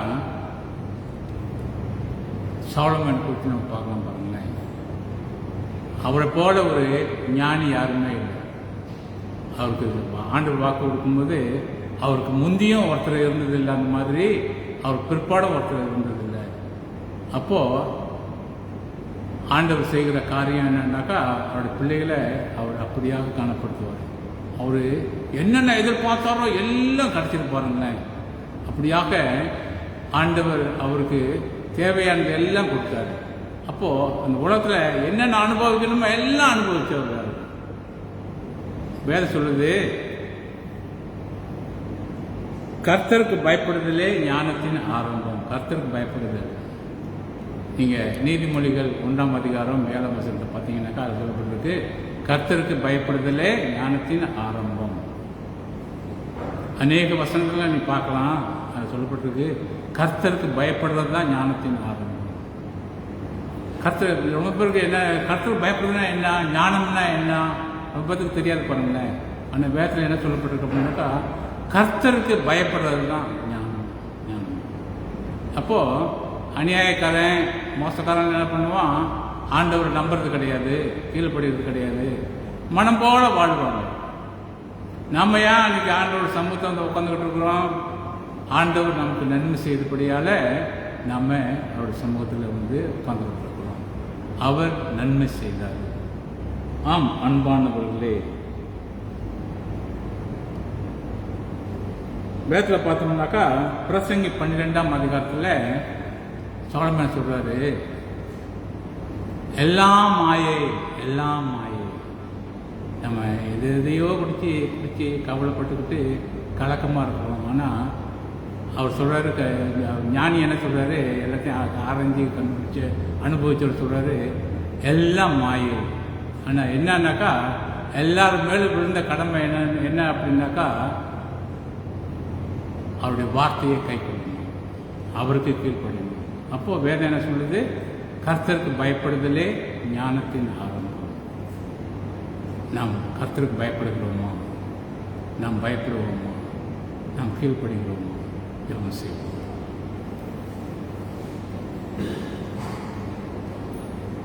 சாலமன் குறித்து நம்ம பார்க்கலாம் பாருங்களேன். அவரை போல ஒரு ஞானி யாருமே இல்லை. அவருக்கு ஆண்டவர் வாக்கு கொடுக்கும்போது அவருக்கு முந்தியும் ஒருத்தர் இருந்ததில்லை, அந்த மாதிரி அவர் பிற்பாடும் ஒருத்தர் இருந்ததில்லை. அப்போது ஆண்டவர் செய்கிற காரியம் என்னன்னாக்கா, அவருடைய பிள்ளைகளை அவர் அப்படியாக காணப்படுத்துவார். அவர் என்னென்ன எதிர்பார்த்தாரோ எல்லாம் கிடச்சிட்டு பாருங்களேன். அப்படியாக ஆண்டவர் அவருக்கு தேவையானது எல்லாம் கொடுத்தாரு. அப்போது அந்த உலகத்தில் என்னென்ன அனுபவிக்கணுமோ எல்லாம் அனுபவிச்சு வருவார். வேதம் சொல்லுது, கர்த்தருக்கு பயப்படுதலே ஞானத்தின் ஆரம்பம். கர்த்தருக்கு பயப்படுதல். நீங்கள் நீதிமொழிகள் 1ஆம் அதிகாரம் 7ஆம் வசனத்தை பார்த்தீங்கன்னாக்கா அது சொல்லப்பட்டிருக்கு, கர்த்தருக்கு பயப்படுதலே ஞானத்தின் ஆரம்பம். அநேக வசனங்கள்லாம் நீ பார்க்கலாம், அது சொல்லப்பட்டிருக்கு கர்த்தருக்கு பயப்படுறது தான் ஞானத்தின் ஆரம்பம். கர்த்தர் ரொம்ப பேருக்கு என்ன, கர்த்தருக்கு பயப்படுறதுனா என்ன, ஞானம்னா என்ன ரொம்ப பேருக்கு தெரியாது பாருங்களேன். ஆனால் வேதத்தில் என்ன சொல்லப்பட்டிருக்கு அப்படின்னாக்கா, கர்த்தருக்கு பயப்படுறது தான் ஞானம். அப்போது அநியாயக்காரன் மோசக்காரன் என்ன பண்ணுவான்? ஆண்டவர் நம்புறது கிடையாது, கீழ்ப்படுகிறது கிடையாது, மனம் போல வாழ்வாங்க. நம்ம ஏன் அன்றைக்கி ஆண்டவர் சமூகத்தை வந்து உட்காந்துக்கிட்டு இருக்கிறோம்? ஆண்டவர் நமக்கு நன்மை செய்தபடியால் நம்ம அவருடைய சமூகத்தில் வந்து உட்காந்துக்கிட்டு இருக்கிறோம். அவர் நன்மை செய்தார். ஆம் அன்பானவர்களே, வேதத்தில் பார்த்தோம்னாக்கா பிரசங்கி 12ஆம் அதிகாரத்தில் சோலமன் சொல்றாரு, எல்லாம் மாயை, எல்லாம் மாயை. நம்ம எதையோ குடிச்சு கவலைப்பட்டுக்கிட்டு கலக்கமாக இருக்கிறோம். ஆனால் அவர் சொல்கிறாரு, ஞானி என்ன சொல்கிறாரு, எல்லாத்தையும் ஆராய்ச்சி கண்டுபிடிச்சு அனுபவிச்சவர் சொல்கிறாரு, எல்லாம் மாயை. ஆனால் என்னன்னாக்கா எல்லாரும் மேலும் விழுந்த கடமை என்ன அப்படின்னாக்கா அவருடைய வார்த்தையை கைக்கொள்ளணும், அவருக்கு கீழ்ப்படணும். அப்போது வேதம் என்ன சொல்லுது? கர்த்தருக்கு பயப்படுதலே ஞானத்தின் ஆரம்பம். நாம் கர்த்தருக்கு பயப்படுகிறோமா? நாம் பயப்படுவோமா? நாம் கீழ்ப்படுகிறோமா? ஜெபம் செய்வோம்.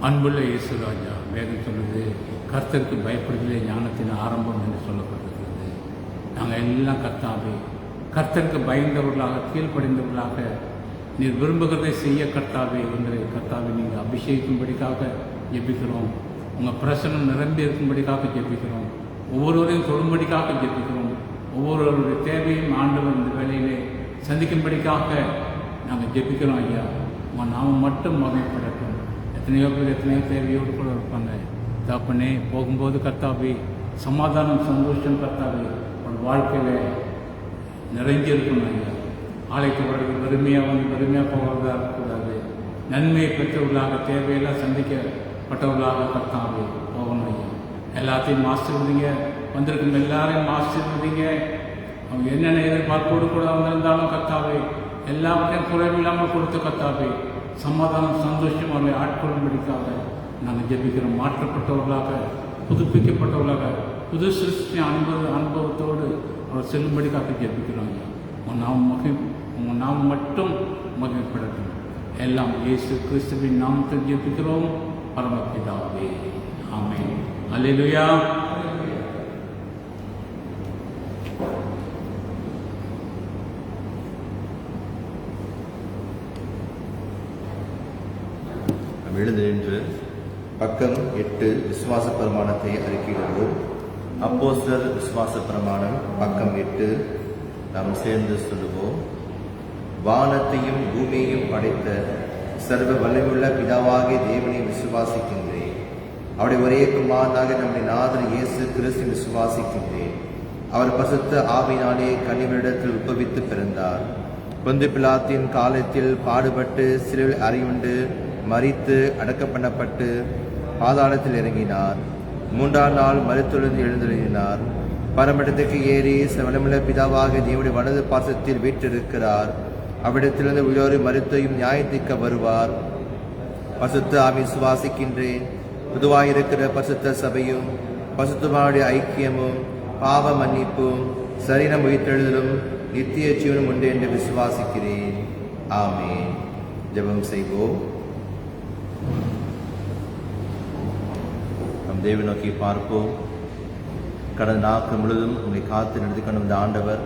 அன்புள்ள இயேசுராஜா, வேதம் சொல்லுது கர்த்தருக்கு பயப்படுதலே ஞானத்தின் ஆரம்பம் என்று சொல்லப்பட்டிருக்கிறது. நாங்கள் எல்லாம் கர்த்தருக்கு பயந்தவர்களாக, கீழ்ப்படைந்தவர்களாக, நீர் விரும்புகிறதை செய்ய கர்த்தாவே எங்களை கர்த்தாவே நீங்கள் அபிஷேகிக்கும்படிக்காக ஜெபிக்கிறோம். உங்கள் பிரசனம் நிரம்பி இருக்கும்படிக்காக ஜெபிக்கிறோம். ஒவ்வொருவரையும் தொடும்படிக்காக ஜெபிக்கிறோம். ஒவ்வொருவருடைய தேவையும் ஆண்டவர் இந்த வேலையிலே சந்திக்கும்படிக்காக நாங்கள் ஜெபிக்கிறோம். ஐயா, உங்கள் நாமம் மட்டும் மகிமைப்படட்டும். எத்தனையோ பேர் எத்தனையோ தேவையோடு கூட இருப்பாங்க. தகப்பனே, போகும்போது கர்த்தாவே சமாதானம், சந்தோஷம் கர்த்தாவே ஒரு வாழ்க்கையில் நிறைஞ்சிருக்கணும். ஐயா, ஆலயத்தவர்கள் வெறுமையாக வந்து வெறுமையாக போகிறதா இருக்கக்கூடாது. நன்மையை பெற்றவர்களாக, தேவையெல்லாம் சந்திக்கப்பட்டவர்களாக கர்த்தாவே போகணும். ஐயா, எல்லாத்தையும் ஆசீர்வதிங்க. வந்திருக்கும் எல்லாரையும் ஆசீர்வதிங்க. அவங்க என்னென்ன எதிர்பார்ப்போடு கூட வந்திருந்தாலும் கர்த்தாவே எல்லாவற்றையும் குறைவில்லாமல் கொடுத்து கர்த்தாவே சமாதானம், சந்தோஷம் அவர்களை ஆட்கொள்ளும்படிக்காக நாங்கள் ஜெபிக்கிறோம். மாற்றப்பட்டவர்களாக, புதுப்பிக்கப்பட்டவர்களாக, புது சிருஷ்டி அனுபவத்தோடு அவர் செல்லும்படிக்காக ஜெபிக்கிறோம். உங்கள் நாம் மட்டும் மகிமைப்படட்டும். எல்லாம் இயேசு கிறிஸ்துவின் நாமத்தில் ஜெபிக்கிறோம் பரமபிதாவே, ஆமென். அல்லேலூயா. எழுந்து நின்று பக்கம் 8 விசுவாச பிரமாணத்தை அறிக்கையிடுவோம். அப்போஸ்தலர் விசுவாச பிரமாணம் பக்கம் 8 நாம் சேர்ந்து சொல்லுவோம். வானத்தையும் பூமியையும் படைத்த சர்வ வல்லமையுள்ள பிதாவாகிய தேவனை விசுவாசிக்கின்றேன். அவருடைய ஒரே குமாரனாக நம்முடைய நாதர் இயேசு கிறிஸ்து விசுவாசிக்கின்றேன். அவர் பரிசுத்த ஆவியினாலே கன்னிமரிடத்தில் உற்பவித்து பிறந்தார். பொந்து பிலாத்தின் காலத்தில் பாடுபட்டு சிலுவையில் அறையுண்டு மரித்து அடக்கம் பண்ணப்பட்டு பாதாளத்தில் இறங்கினார். 3ஆம் நாள் மரித்தெழுந்து எழுந்தருளினார். பரமண்டத்துக்கு ஏறி வல்லமையுள்ள பிதாவாக தேவனுடைய வலது பாசத்தில் வீற்றிருக்கிறார். அவ்விடத்திலிருந்து உயிரோடு மரித்தையும் நியாயத்திற்க வருவார். பரிசுத்த ஆவி விசுவாசிக்கின்றேன். பொதுவாயிருக்கிற பரிசுத்த சபையும் பரிசுத்தவானுடைய ஐக்கியமும் பாவ மன்னிப்பும் சரீரம் உயிர்த்தெழுதலும் நித்திய ஜீவனும் உண்டு என்று விசுவாசிக்கிறேன். ஆமென். ஜெபம் செய்வோம். நம் தேவனை நோக்கி பார்ப்போம். கடந்த நாட்கள் முழுவதும் உங்களை காத்து நடத்தி கொண்டு வந்த ஆண்டவர்,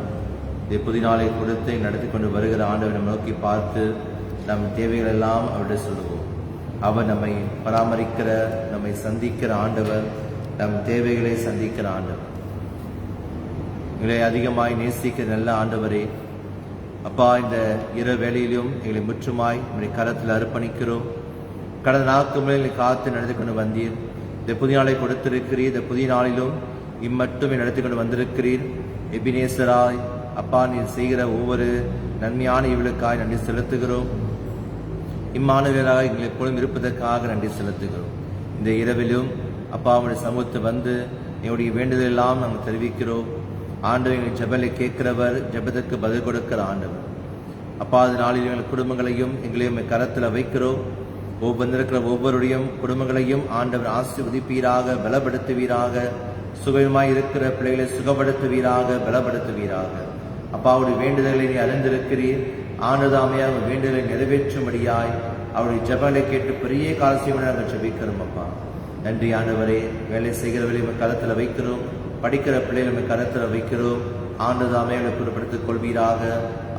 புதிய நாளை கொடுத்து நடத்தி கொண்டு வருகிற ஆண்டவர் நம்ம நோக்கி பார்த்து நம் தேவைகள் எல்லாம் அவருடைய சொல்லுவோம். அவர் நம்மை பராமரிக்கிற, நம்மை சந்திக்கிற ஆண்டவர், நம் தேவைகளை சந்திக்கிற ஆண்டவர், எங்களை அதிகமாய் நேசிக்கிற நல்ல ஆண்டவரே. அப்பா, இந்த இரு வேளையிலும் எங்களை முற்றுமாய் நம்முடைய கரத்தில் அர்ப்பணிக்கிறோம். கடந்த நாட்கள் எங்களை காத்து நடத்தி கொண்டு வந்தீர். இந்த புதிய நாளை கொடுத்திருக்கிறீர். இந்த புதிய நாளிலும் இம்மட்டும் நடத்தி கொண்டு வந்திருக்கிறீர். எபினேசராய் அப்பா, நீர் செய்கிற ஒவ்வொரு நன்மையான இவளுக்காய் நன்றி செலுத்துகிறோம். இம்மாணவர்களாக எங்களை எப்பொழுதும் இருப்பதற்காக நன்றி செலுத்துகிறோம். இந்த இரவிலும் அப்பா அவனுடைய சமூகத்தை வந்து எங்களுடைய வேண்டுதல் எல்லாம் நாங்கள் தெரிவிக்கிறோம். ஆண்டவர் எங்கள் ஜெபலை கேட்கிறவர், ஜெபத்திற்கு பதில் கொடுக்கிற ஆண்டவர். அப்பா, அது நாளில் எங்கள் குடும்பங்களையும் எங்களையும் கரத்தில் வைக்கிறோம். வந்திருக்கிற ஒவ்வொருடையும் குடும்பங்களையும் ஆண்டவர் ஆசீர்வதிப்பீராக, பலப்படுத்துவீராக. சுகமாய் இருக்கிற பிள்ளைகளை சுகப்படுத்துவீராக, பலப்படுத்துவீராக. அப்பாவுடைய வேண்டுதல்களை நீ அறிந்திருக்கிறீர். ஆண்டதாமையாக வேண்டுதலை நிறைவேற்றும்படியாய் அவருடைய ஜெபங்களை கேட்டு பெரிய காலசியமாக நாங்கள் ஜெபிக்கிறோம். அப்பா நன்றி ஆண்டவரே. வேலை செய்கிறவர்களை நம்ம கருத்தில் வைக்கிறோம், படிக்கிற பிள்ளைகளை நம்ம கருத்தில் வைக்கிறோம். ஆண்டதாமையாக குறிப்பிடுத்திக் கொள்வீராக.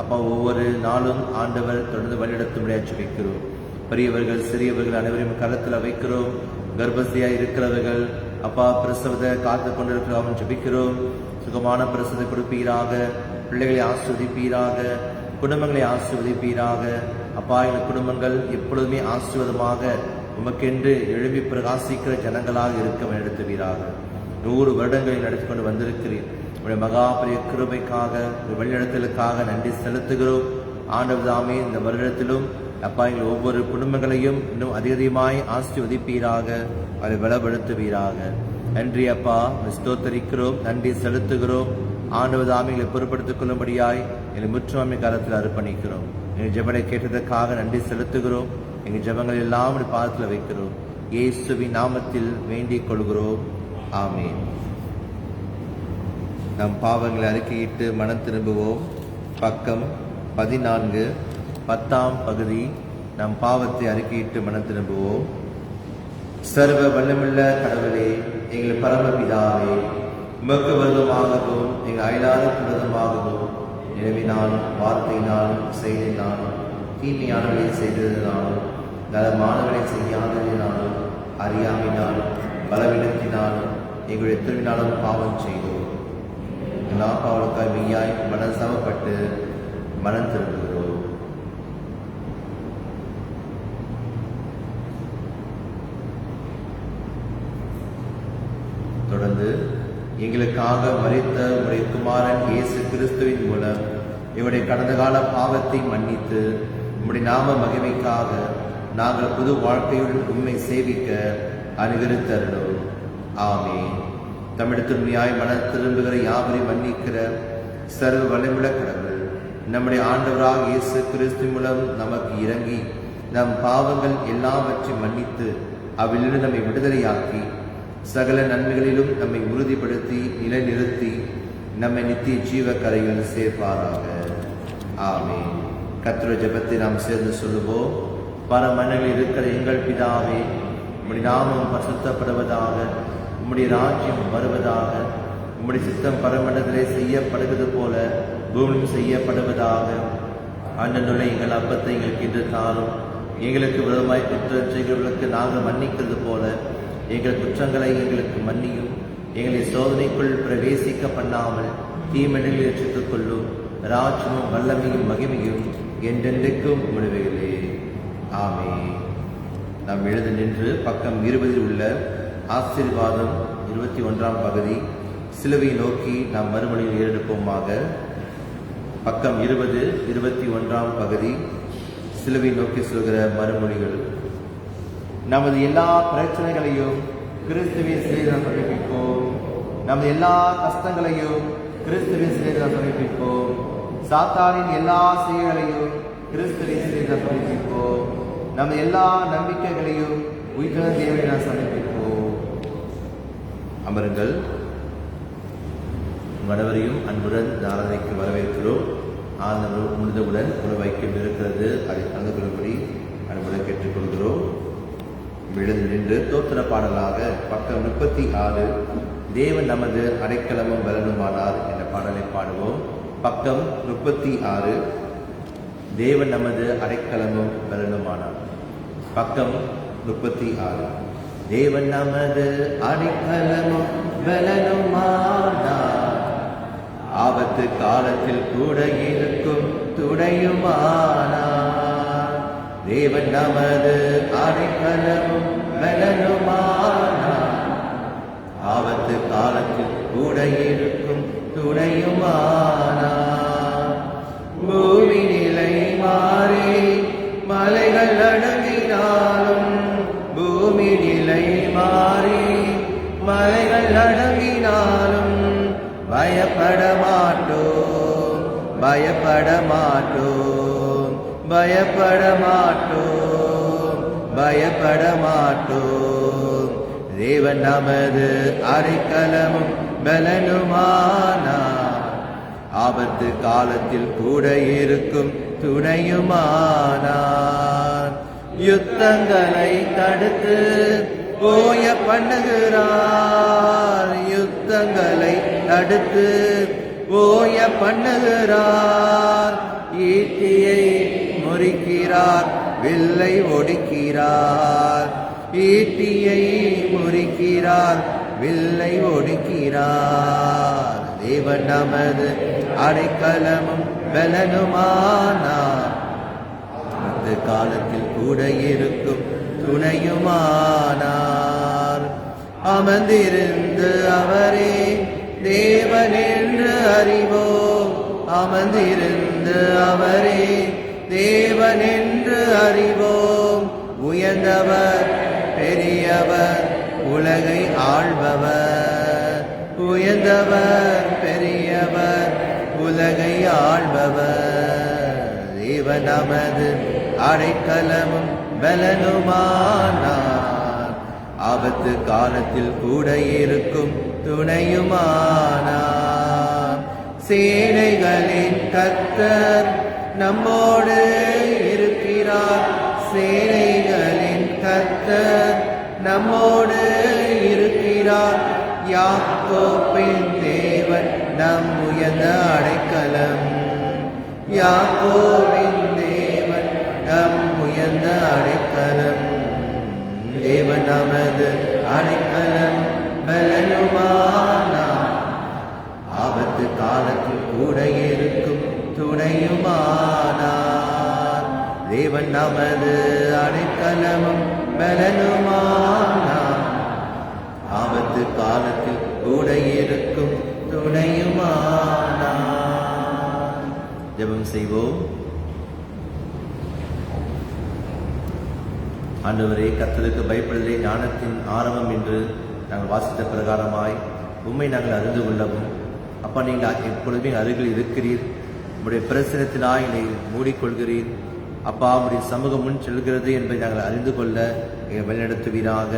அப்பா ஒவ்வொரு நாளும் ஆண்டவர் தொடர்ந்து வழிநடத்தும்படியாக ஜெபிக்கிறோம். பெரியவர்கள் சிறியவர்கள் அனைவரையும் கருத்தில் வைக்கிறோம். கர்ப்பவதியாய் இருக்கிறவர்கள் அப்பா பிரசவத்தை காத்து கொண்டிருக்கிறவன் ஜெபிக்கிறோம். சுகமான பிரசவத்தை கொடுப்பீராக. பிள்ளைகளை ஆசீர்வதிப்பீராக. குடும்பங்களை ஆசீர்வதிப்பீராக. அப்பா இந்த குடும்பங்கள் எப்பொழுதுமே ஆசீர்வாதமாக உமக்கென்று எழும்பி பிரகாசிக்கிற ஜனங்களாக இருக்க நடத்துவீராக. 100 வருடங்களை நடத்தி கொண்டு வந்திருக்கிறீர். உடைய மகாபரிய கிருபைக்காக வழிநடத்தலுக்காக நன்றி செலுத்துகிறோம். ஆண்டவர் தாமே இந்த வருடத்திலும் அப்பா எங்கள் ஒவ்வொரு குடும்பங்களையும் இன்னும் அதிகமாய் ஆசீர்வதிப்பீராக, அதை பலப்படுத்துவீராக. நன்றி அப்பா, ஸ்தோத்தரிக்கிறோம், நன்றி செலுத்துகிறோம். ஆண்டவர் தாமே எங்களை பொறுப்படுத்திக் கொள்ளும்படியாய் எங்களை முற்றுமை காலத்தில் அர்ப்பணிக்கிறோம். எங்கள் ஜெபங்களை கேட்டதற்காக நன்றி செலுத்துகிறோம். எங்கள் ஜெபங்கள் எல்லாம் பாதத்தில் வைக்கிறோம். இயேசுவின் நாமத்தில் வேண்டிக் கொள்கிறோம். ஆமென். நம் பாவங்களை அறிக்கையிட்டு மனம் திரும்புவோம். பக்கம் 14, 10ஆம் பகுதி. நம் பாவத்தை அறிக்கையிட்டு மனம் திரும்புவோம். சர்வ வல்லமுள்ள கடவுளே, எங்கள் பரமபிதாவே, உமக்கு விரோதமாகவும் எங்கள் அயலாருக்கு விரோதமாகவும் நினைவினாலும் வார்த்தையினாலும் செய்தினாலும் தீமையானவர்களை செய்ததினாலும் நலமானவர்களை செய்யாததினாலும் அறியாமையினாலும் பலவீனத்தினாலும் எங்களுடைய திருவினாலும் பாவம் செய்தோம். எல்லா பாவலுக்காய் மெய்யாய் மனம் சமப்பட்டு மனம் திரும்புகிறோம். தொடர்ந்து எங்களுக்காக மரித்த உடைய குமாரன் இயேசு கிறிஸ்துவின் மூலம் இவருடைய கடந்த கால பாவத்தை மன்னித்து உம்முடைய நாம மகிமைக்காக நாங்கள் புது வாழ்க்கையுடன் உண்மை சேவிக்க அனுகரித்தருளோம். ஆமென். தமிழத்தின்மையாய் மன திரும்புகிற யாவரை மன்னிக்கிற சர்வ வல்லமுள்ள கடவுள் நம்முடைய ஆண்டவராக இயேசு கிறிஸ்து மூலம் நமக்கு இறங்கி நம் பாவங்கள் எல்லாவற்றையும் மன்னித்து அவிலிருந்து நம்மை விடுதலையாக்கி சகல நன்மைகளிலும் நம்மை உறுதிப்படுத்தி நிலைநிறுத்தி நம்மை நித்திய ஜீவ கரையில் சேர்ப்பாராக. ஆமென். கர்த்தருடைய ஜெபத்தை நாம் சேர்ந்து சொல்லுவோம். பரமண்டலங்களில் இருக்கிற எங்கள் பிதாவே, உம்முடைய நாமம் பரிசுத்தப்படுவதாக, உம்முடைய ராஜ்யம் வருவதாக, உம்முடைய சித்தம் பரமண்டலத்திலே செய்யப்படுவது போல பூமியும் செய்யப்படுவதாக. அன்றனுள்ள எங்கள் அப்பத்தை எங்களுக்கு இன்று தாரும். எங்களுக்கு விரோதமாய் குற்றம் செய்கிறவர்களுக்கு நாங்கள் மன்னிக்கிறது போல எங்கள் குற்றங்களை எங்களுக்கு மன்னியும். எங்களை சோதனைக்குள் பிரவேசிக்க பண்ணாமல் தீமணிகளை ரட்சித்துக் கொள்ளும். ராஜ்யமும் வல்லமையும் மகிமையும் என்றென்றைக்கும் விடுவைகளே. ஆமென். நாம் எழுந்து நின்று பக்கம் 20 உள்ள ஆசீர்வாதம் 21ஆம் பகுதி சிலுவை நோக்கி நாம் மறுமொழியில் ஏறெடுப்போமாக. பக்கம் 20, 21ஆம் பகுதி சிலுவை நோக்கி சொல்கிற மறுமொழிகள். நமது எல்லா பிரச்சனைகளையும் கிறிஸ்துவின் சிலையில் சமர்ப்பிப்போம். நமது எல்லா கஷ்டங்களையும் கிறிஸ்துவின் சிலையில் சமர்ப்பிப்போம். சாத்தானின் எல்லா செயல்களையும் கிறிஸ்துவின் சிலையில் சமர்ப்பிப்போம். நமது எல்லா நம்பிக்கைகளையும் உயிர்த்த தேவனை சமர்ப்பிப்போம். அமருங்கள். அனைவரையும் அன்புடன் ஆராதனைக்கு வரவேற்கிறோம். ஆனந்தம் முடிந்தவுடன் ஒரு வைக்கம் இருக்கிறது, அதை கலந்து கொள்ளும்படி அன்புடன் கேட்டுக்கொள்கிறோம். எழுந்து நின்று தோத்திர பாடலாக பக்கம் 36 தேவன் நமது அடைக்கலமும் பலனுமானார் என்ற பாடலை பாடுவோம். பக்கம் 36 தேவன் நமது அடைக்கலமும் பலனுமானார். பக்கம் 36 தேவன் நமது அடைக்கலமும் பலனுமானார், ஆபத்து காலத்தில் கூட இருக்கும் துணையுமானார். தேவன் நமது அடைக்கலமும் பலனுமானார், ஆபத்து காலத்தில் கூட இருக்கும் துணையுமானார். பூமி நிலை மாறி மலைகள் அடங்கினாலும், பூமி நிலை மாறி மலைகள் அடங்கினாலும் பயப்பட மாட்டோம், பயப்பட மாட்டோம், பயப்பட மாட்டோம், பயப்பட மாட்டோம். தேவன் நமது அடைக்கலமும் பலனுமானார், ஆபத்து காலத்தில் கூட இருக்கும் துணையுமானார். யுத்தங்களை தடுத்து ஓய பண்ணுகிறார். யுத்தங்களை தடுத்து ஓய பண்ணுகிறார். ஈட்டியை முறிக்கிறார், வில்லை ஒடுக்கிறார். ஈட்டியை முறிக்கிறார், வில்லை ஒடுக்கிறார். தேவன் நமது அடைக்கலமும் பலனுமானார். அந்த காலத்தில் கூட இருக்கும் துணையுமானார். அமர்ந்திருந்து அவரே தேவன் என்று அறிவோம். அமர்ந்திருந்து அவரே தேவன் என்று அறிவோம். உயர்ந்தவர் பெரியவர், உலகை ஆள்பவர். உயர்ந்தவர் பெரியவர், உலகை ஆள்பவர். தேவன் நமது அடைக்கலமும் பலனுமானார். ஆபத்து காலத்தில் கூட இருக்கும் துணையுமானார். சேனைகளின் கர்த்தர் நம்மோடு இருக்கிறார். சேனைகளின் கர்த்தர் நம்மோடு இருக்கிறார். யாக்கோபின் தேவன் நம் உயர்ந்த அடைக்கலம். யாக்கோபின் தேவன் நம் உயர்ந்த அடைக்கலம். தேவன் நமது அடைக்கலம் பலனுமானார். ஆபத்து காலத்தில் கூட இருக்கும் துணையுமானார். தேவன் நமது அடைக்கலமும் பலனுமானார். ஆபத்து காலத்தில் கூட இருக்கும் துணையுமானார். ஜெபம் செய்வோம். ஆண்டவரே, கர்த்தருக்கு பயப்படுதலே ஞானத்தின் ஆரம்பம் என்று நாங்கள் வாசித்த பிரகாரமாய் உம்மை நாங்கள் அறிந்து கொள்ளவும், அப்பா நீங்கள் எப்பொழுதுமே அருகில் இருக்கிறீர். உம்முடைய பிரசனத்தினாய் என்னை மூடிக்கொள்கிறீர். அப்பா உம்முடைய சமூகம் முன் செல்கிறது என்பதை நாங்கள் அறிந்து கொள்ள எங்கள் வழிநடத்துவீராக.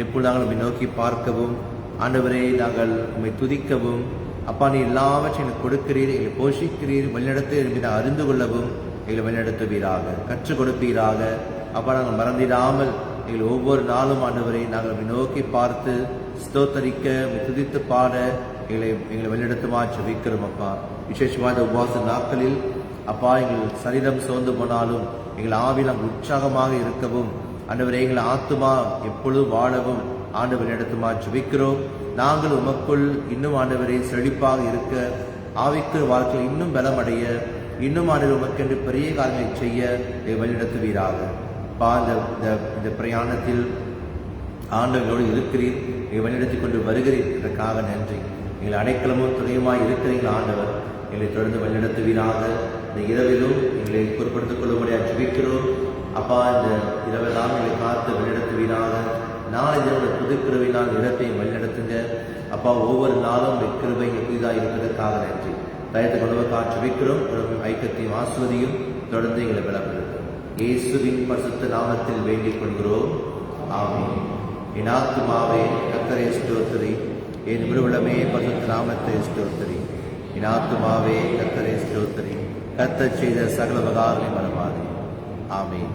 எப்பொழுது நாங்கள் உம்மை நோக்கி பார்க்கவும், ஆண்டவரே நாங்கள் உம்மை துதிக்கவும், அப்பா நீ எல்லாவற்றையும் எனக்கு கொடுக்கிறீர், எங்களை போஷிக்கிறீர், வழிநடத்து என்பதை நான் அறிந்து கொள்ளவும் எங்களை வழிநடத்துவீராக, கற்றுக் கொடுப்பீராக. அப்பா நாங்கள் மறந்திடாமல் எங்களை ஒவ்வொரு நாளும் ஆண்டவரை நாங்கள் உம்மை நோக்கி பார்த்து ஸ்தோத்தரிக்க, துதித்து பாட எங்களை வழிநடத்துமா ஜெபிக்கிறோம். அப்பா விசேஷமான உபவாச நாட்களில் அப்பா எங்கள் சரீரம் சோர்ந்து போனாலும் எங்கள் ஆவி நாங்கள் உற்சாகமாக இருக்கவும், ஆண்டவரே எங்கள் ஆத்துமா எப்பொழுதும் வாழவும் ஆண்டவர் வழிநடத்துமா ஜெபிக்கிறோம். நாங்கள் உமக்குள் இன்னும் ஆண்டவரை செழிப்பாக இருக்க, ஆவிக்குரிய வாழ்க்கையில் இன்னும் பலமடைய, இன்னும் ஆண்டவர் உமக்கென்று பெரிய காரியங்களை செய்ய வழிநடத்துவீராக. பா இந்த பிரயாணத்தில் ஆண்டவர்களோடு இருக்கிறீர், வழிநடத்தி கொண்டு வருகிறீர் இதற்காக நன்றி. எங்கள் அடைக்கலமும் துணையுமாய் இருக்கிறீர்கள் ஆண்டவர். எங்களை தொடர்ந்து வழிநடத்துவீராக. இந்த இரவிலும் எங்களை பொறுப்படுத்திக் கொள்ளும்படியாக ஜெபிக்கிறோம். அப்பா இந்த இரவெல்லாம் எங்களை காத்து வழிநடத்துவீராக. நாளை தினம் புதுக்கிருவினால் இடத்தையும் வழிநடத்துங்க. அப்பா ஒவ்வொரு நாளும் இந்த கிருபை எங்கள் புதிதாக இருப்பதற்காக நன்றி. தயத்து கொண்டவர்காக ஜெபிக்கிறோம். ஐக்கியத்தையும் ஆசுவதியும் தொடர்ந்து எங்களை பலப்படுத்தும். இயேசுவின் பரிசுத்த நாமத்தில் வேண்டிக் கொள்கிறோம். ஆமென். என் ஆத்துமாவே கர்த்தரை ஸ்தோத்திரி, என் முழுவலமே பரிசுத்த நாமத்தை ஸ்தோத்திரி. என் ஆத்துமாவே கர்த்தரை ஸ்தோத்திரி, கர்த்தர் செய்த சகல உபகாரங்களை மறவாதே. ஆமென்.